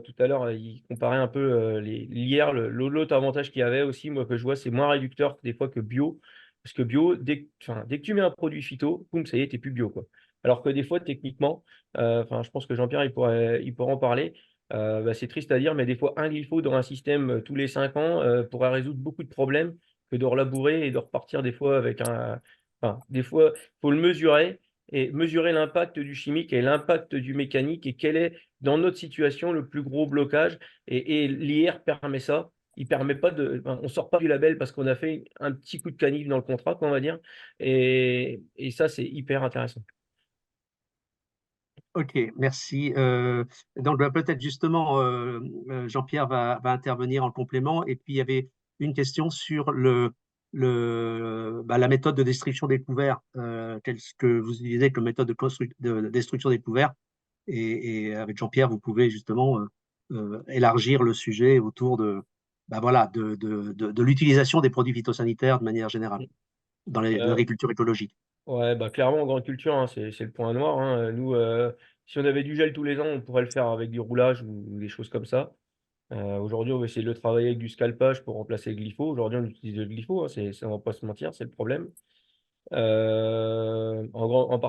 tout à l'heure, il comparait un peu l'IR. L'autre avantage qu'il y avait aussi, moi, que je vois, c'est moins réducteur des fois que bio. Parce que bio, dès que tu mets un produit phyto, boum, ça y est, t'es plus bio, quoi. Alors que des fois, techniquement, enfin, je pense que Jean-Pierre, il pourrait en parler. Bah, c'est triste à dire, mais des fois, un glypho dans un système tous les 5 ans pourrait résoudre beaucoup de problèmes que de relabourer et de repartir des fois avec un. Enfin, des fois, faut le mesurer et mesurer l'impact du chimique et l'impact du mécanique et quel est, dans notre situation, le plus gros blocage. Et l'IR permet ça. Il permet pas de, enfin, on sort pas du label parce qu'on a fait un petit coup de canif dans le contrat, quoi, on va dire. Et ça, c'est hyper intéressant. Ok, merci. Donc bah, peut-être justement, Jean-Pierre va intervenir en complément. Et puis il y avait une question sur la méthode de destruction des couverts, ce que vous utilisez comme méthode de destruction des couverts. Et avec Jean-Pierre, vous pouvez justement élargir le sujet autour de l'utilisation des produits phytosanitaires de manière générale dans Euh, l'agriculture écologique. ouais, bah clairement, en grande culture, hein, c'est le point noir, hein. Nous, si on avait du gel tous les ans, on pourrait le faire avec du roulage ou des choses comme ça. Aujourd'hui, on va essayer de le travailler avec du scalpage pour remplacer le glypho. Aujourd'hui, on utilise le glypho, hein, on va pas se mentir, c'est le problème. Par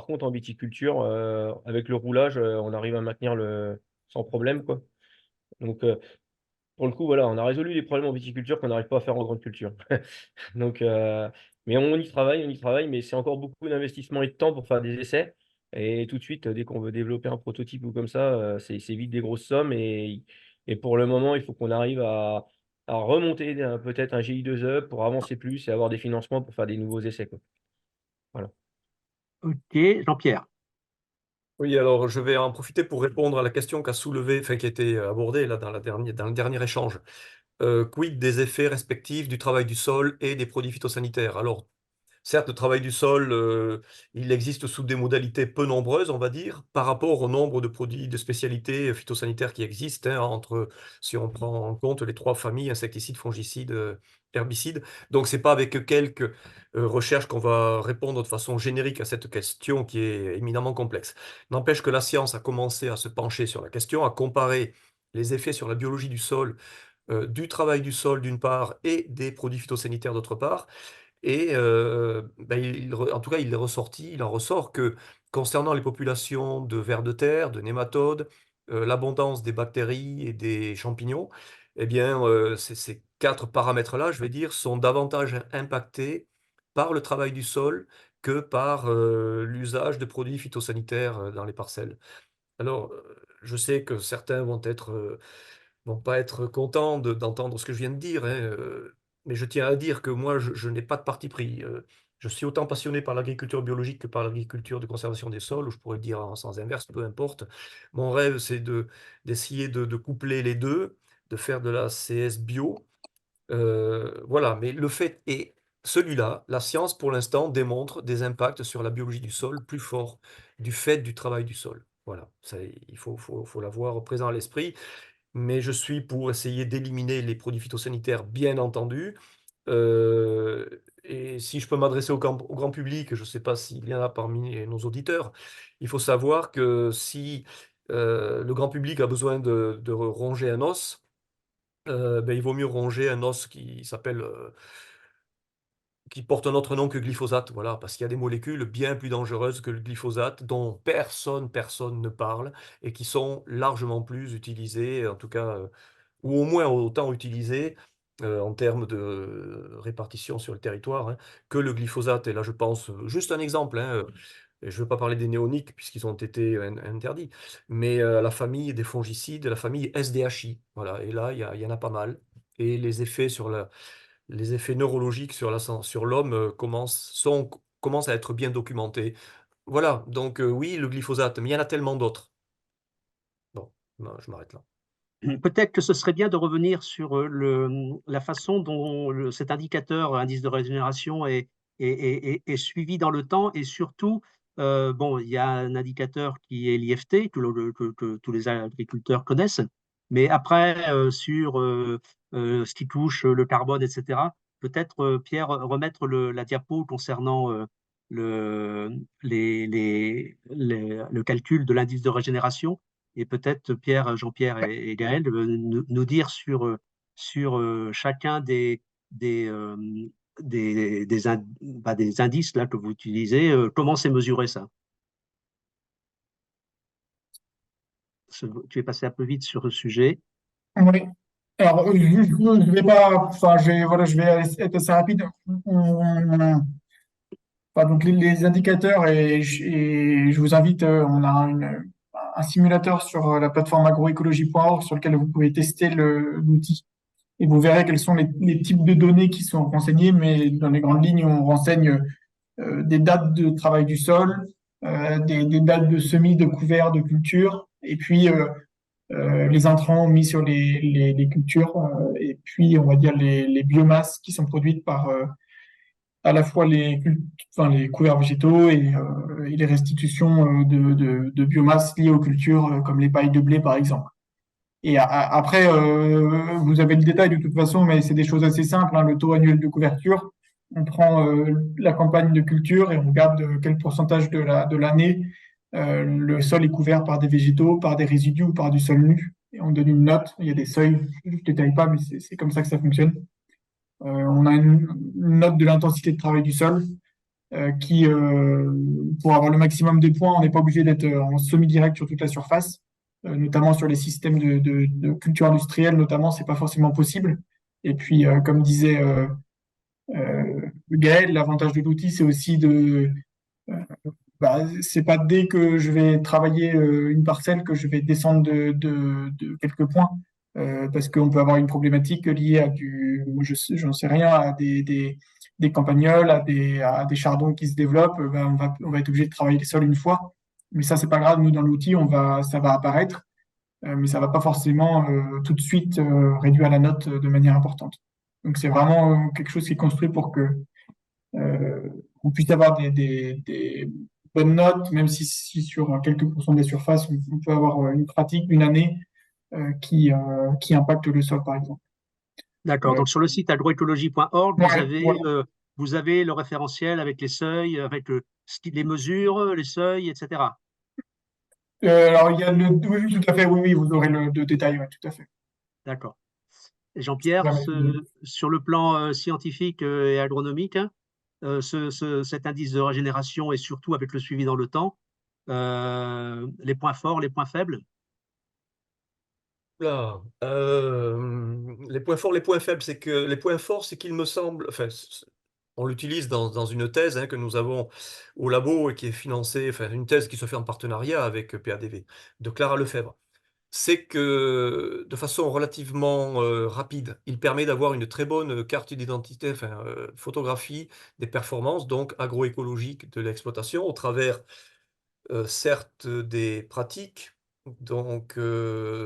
contre, en viticulture, avec le roulage, on arrive à maintenir sans problème, quoi. Donc, pour le coup, voilà, on a résolu les problèmes en viticulture qu'on n'arrive pas à faire en grande culture. Donc, mais on y travaille, mais c'est encore beaucoup d'investissement et de temps pour faire des essais. Et tout de suite, dès qu'on veut développer un prototype ou comme ça, c'est vite des grosses sommes. Et pour le moment, il faut qu'on arrive à remonter peut-être un GI2E pour avancer plus et avoir des financements pour faire des nouveaux essais, quoi. Voilà. Ok, Jean-Pierre. Oui, alors je vais en profiter pour répondre à la question qu'a soulevée, enfin qui a été abordée là dans le dernier échange. Quid des effets respectifs du travail du sol et des produits phytosanitaires? Alors, certes, le travail du sol, il existe sous des modalités peu nombreuses, on va dire, par rapport au nombre de produits de spécialité phytosanitaires qui existent, hein, si on prend en compte les 3 familles, insecticides, fongicides, herbicides. Donc, c'est pas avec quelques recherches qu'on va répondre de façon générique à cette question qui est éminemment complexe. N'empêche que la science a commencé à se pencher sur la question, à comparer les effets sur la biologie du sol, du travail du sol d'une part et des produits phytosanitaires d'autre part. Et en tout cas, il en ressort que concernant les populations de vers de terre, de nématodes, l'abondance des bactéries et des champignons, eh bien, ces 4 paramètres-là, je vais dire, sont davantage impactés par le travail du sol que par l'usage de produits phytosanitaires dans les parcelles. Alors, je sais que certains vont pas être contents d'entendre ce que je viens de dire, hein, mais je tiens à dire que moi, je n'ai pas de parti pris. Je suis autant passionné par l'agriculture biologique que par l'agriculture de conservation des sols, ou je pourrais dire en sens inverse, peu importe. Mon rêve, c'est d'essayer de coupler les deux, de faire de la CS bio. Voilà, mais le fait est, celui-là, la science pour l'instant démontre des impacts sur la biologie du sol plus forts du fait du travail du sol. Voilà, ça, il faut l'avoir présent à l'esprit. Mais je suis pour essayer d'éliminer les produits phytosanitaires, bien entendu. Et si je peux m'adresser au grand public, je ne sais pas s'il y en a parmi nos auditeurs, il faut savoir que si le grand public a besoin de ronger un os, ben, il vaut mieux ronger un os qui porte un autre nom que glyphosate, voilà, parce qu'il y a des molécules bien plus dangereuses que le glyphosate dont personne ne parle et qui sont largement plus utilisées, en tout cas, ou au moins autant utilisées en termes de répartition sur le territoire, hein, que le glyphosate. Et là, je pense, juste un exemple, hein, et je ne veux pas parler des néoniques puisqu'ils ont été interdits, mais la famille des fongicides, la famille SDHI, voilà, et là, il y en a pas mal. Et les effets neurologiques sur l'homme commencent à être bien documentés. voilà, donc oui, le glyphosate, mais il y en a tellement d'autres. Bon, ben, je m'arrête là. Peut-être que ce serait bien de revenir sur la façon dont cet indicateur, indice de régénération, est suivi dans le temps et surtout, bon, il y a un indicateur qui est l'IFT, que tous les agriculteurs connaissent, mais après, sur ce qui touche le carbone, etc., peut-être, Pierre, remettre la diapo concernant le calcul de l'indice de régénération et peut-être Pierre, Jean-Pierre et Gaël nous dire sur chacun des, euh, des indices là, que vous utilisez, comment c'est mesuré ça? Tu es passé un peu vite sur le sujet. Oui. Alors, je vais pas, enfin, voilà, je vais être assez rapide. Enfin, donc, les indicateurs, et je vous invite, on a un simulateur sur la plateforme agroécologie.org sur lequel vous pouvez tester l'outil. Et vous verrez quels sont les types de données qui sont renseignés, mais dans les grandes lignes, on renseigne des dates de travail du sol, des dates de semis, de couverts, de culture, et puis les intrants mis sur les cultures, et puis on va dire les biomasses qui sont produites par à la fois enfin, les couverts végétaux et les restitutions de biomasse liées aux cultures, comme les pailles de blé par exemple. Et après, vous avez le détail de toute façon, mais c'est des choses assez simples, hein. Le taux annuel de couverture, on prend la campagne de culture et on regarde quel pourcentage de l'année le sol est couvert par des végétaux, par des résidus ou par du sol nu. Et on donne une note. Il y a des seuils, je ne détaille pas, mais c'est comme ça que ça fonctionne. On a une note de l'intensité de travail du sol qui, pour avoir le maximum de points, on n'est pas obligé d'être en semi-direct sur toute la surface, notamment sur les systèmes de culture industrielle, notamment, c'est pas forcément possible. Et puis, comme disait Gaël, l'avantage de l'outil, c'est aussi c'est pas dès que je vais travailler une parcelle que je vais descendre de quelques points, parce qu'on peut avoir une problématique liée à j'en sais rien, à des campagnols, à des chardons qui se développent. Ben, on va être obligé de travailler les sols une fois. Mais ça, c'est pas grave. Nous, dans l'outil, ça va apparaître, mais ça va pas forcément tout de suite réduire la note de manière importante. Donc, c'est vraiment quelque chose qui est construit pour que euh, on puisse avoir des bonnes notes, même si sur quelques pourcents des surfaces, on peut avoir une pratique, une année qui impacte le sol, par exemple. D'accord. Euh, Donc sur le site agroécologie.org, ouais, voilà. vous avez le référentiel avec les seuils, avec les mesures, les seuils, etc. Alors, il y a oui, oui, tout à fait, oui, oui, vous aurez le détail, ouais, tout à fait. D'accord. Et Jean-Pierre, sur le plan scientifique et agronomique, hein, cet indice de régénération et surtout avec le suivi dans le temps, les points forts, les points faibles. Là, les points forts, les points faibles, c'est que les points forts, c'est qu'il me semble, enfin, on l'utilise dans une thèse que nous avons au labo et qui est financée, enfin, une thèse qui se fait en partenariat avec PADV, de Clara Lefebvre. C'est que de façon relativement rapide, il permet d'avoir une très bonne carte d'identité, enfin, photographie des performances donc agroécologiques de l'exploitation au travers certes des pratiques. Donc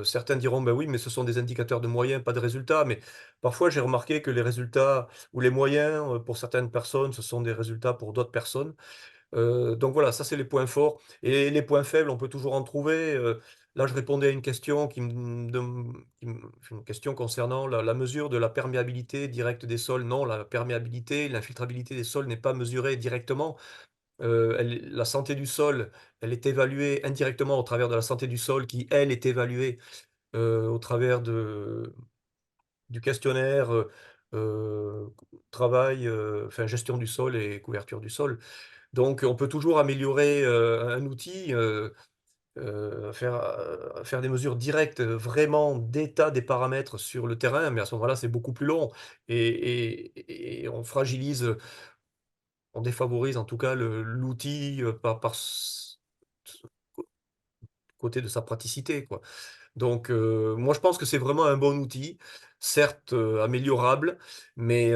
certains diront: «Ben oui, mais ce sont des indicateurs de moyens, pas de résultats». Mais parfois j'ai remarqué que les résultats ou les moyens, pour certaines personnes, ce sont des résultats pour d'autres personnes. Donc voilà, ça c'est les points forts et les points faibles, on peut toujours en trouver, là je répondais à une question une question concernant la mesure de la perméabilité directe des sols. Non, la perméabilité, l'infiltrabilité des sols n'est pas mesurée directement. La santé du sol, elle est évaluée indirectement au travers de la santé du sol qui, elle, est évaluée, au travers du questionnaire, travail, enfin gestion du sol et couverture du sol. Donc on peut toujours améliorer, un outil, faire des mesures directes, vraiment d'état des paramètres sur le terrain, mais à ce moment-là, c'est beaucoup plus long et on fragilise, on défavorise en tout cas l'outil, par ce côté de sa praticité, quoi. Donc, moi, je pense que c'est vraiment un bon outil, certes améliorable, mais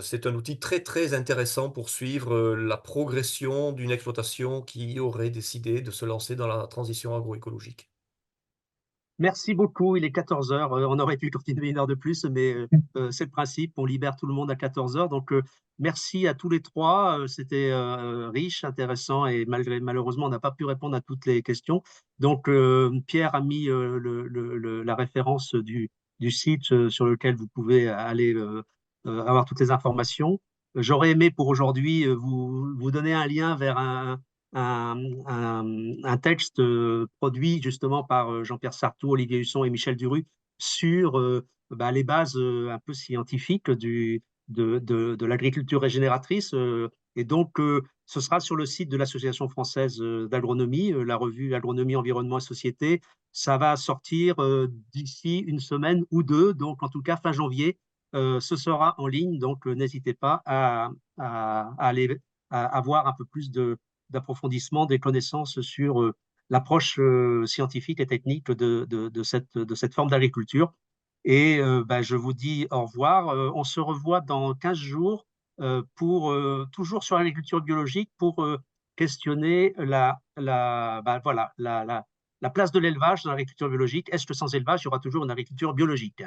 c'est un outil très, très intéressant pour suivre la progression d'une exploitation qui aurait décidé de se lancer dans la transition agroécologique. Merci beaucoup, il est 14 heures. On aurait pu continuer une heure de plus, mais c'est le principe, on libère tout le monde à 14 heures. Donc, merci à tous les trois. C'était riche, intéressant et malheureusement, on n'a pas pu répondre à toutes les questions. Donc, Pierre a mis la référence du site sur lequel vous pouvez aller avoir toutes les informations. J'aurais aimé pour aujourd'hui vous donner un lien vers un, un texte produit justement par Jean-Pierre Sartoux, Olivier Husson et Michel Duru sur les bases un peu scientifiques de l'agriculture régénératrice. Et donc, ce sera sur le site de l'Association française d'agronomie, la revue Agronomie, Environnement et Société. Ça va sortir d'ici une semaine ou deux, donc en tout cas fin janvier. Ce sera en ligne, donc n'hésitez pas à aller à avoir un peu plus d'approfondissement des connaissances sur l'approche scientifique et technique de cette forme d'agriculture. Et je vous dis au revoir. On se revoit dans 15 jours pour toujours sur l'agriculture biologique pour questionner voilà, la place de l'élevage dans l'agriculture biologique. Est-ce que sans élevage, il y aura toujours une agriculture biologique?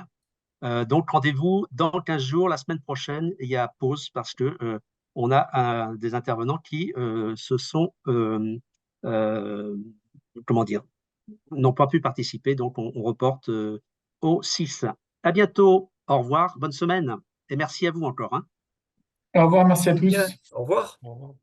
Donc, rendez-vous dans 15 jours, la semaine prochaine. Il y a pause parce que on a des intervenants qui se sont, comment dire, n'ont pas pu participer. Donc, on reporte au 6. À bientôt. Au revoir. Bonne semaine. Et merci à vous encore, hein. Au revoir, merci à Bien, tous. au revoir. Au revoir.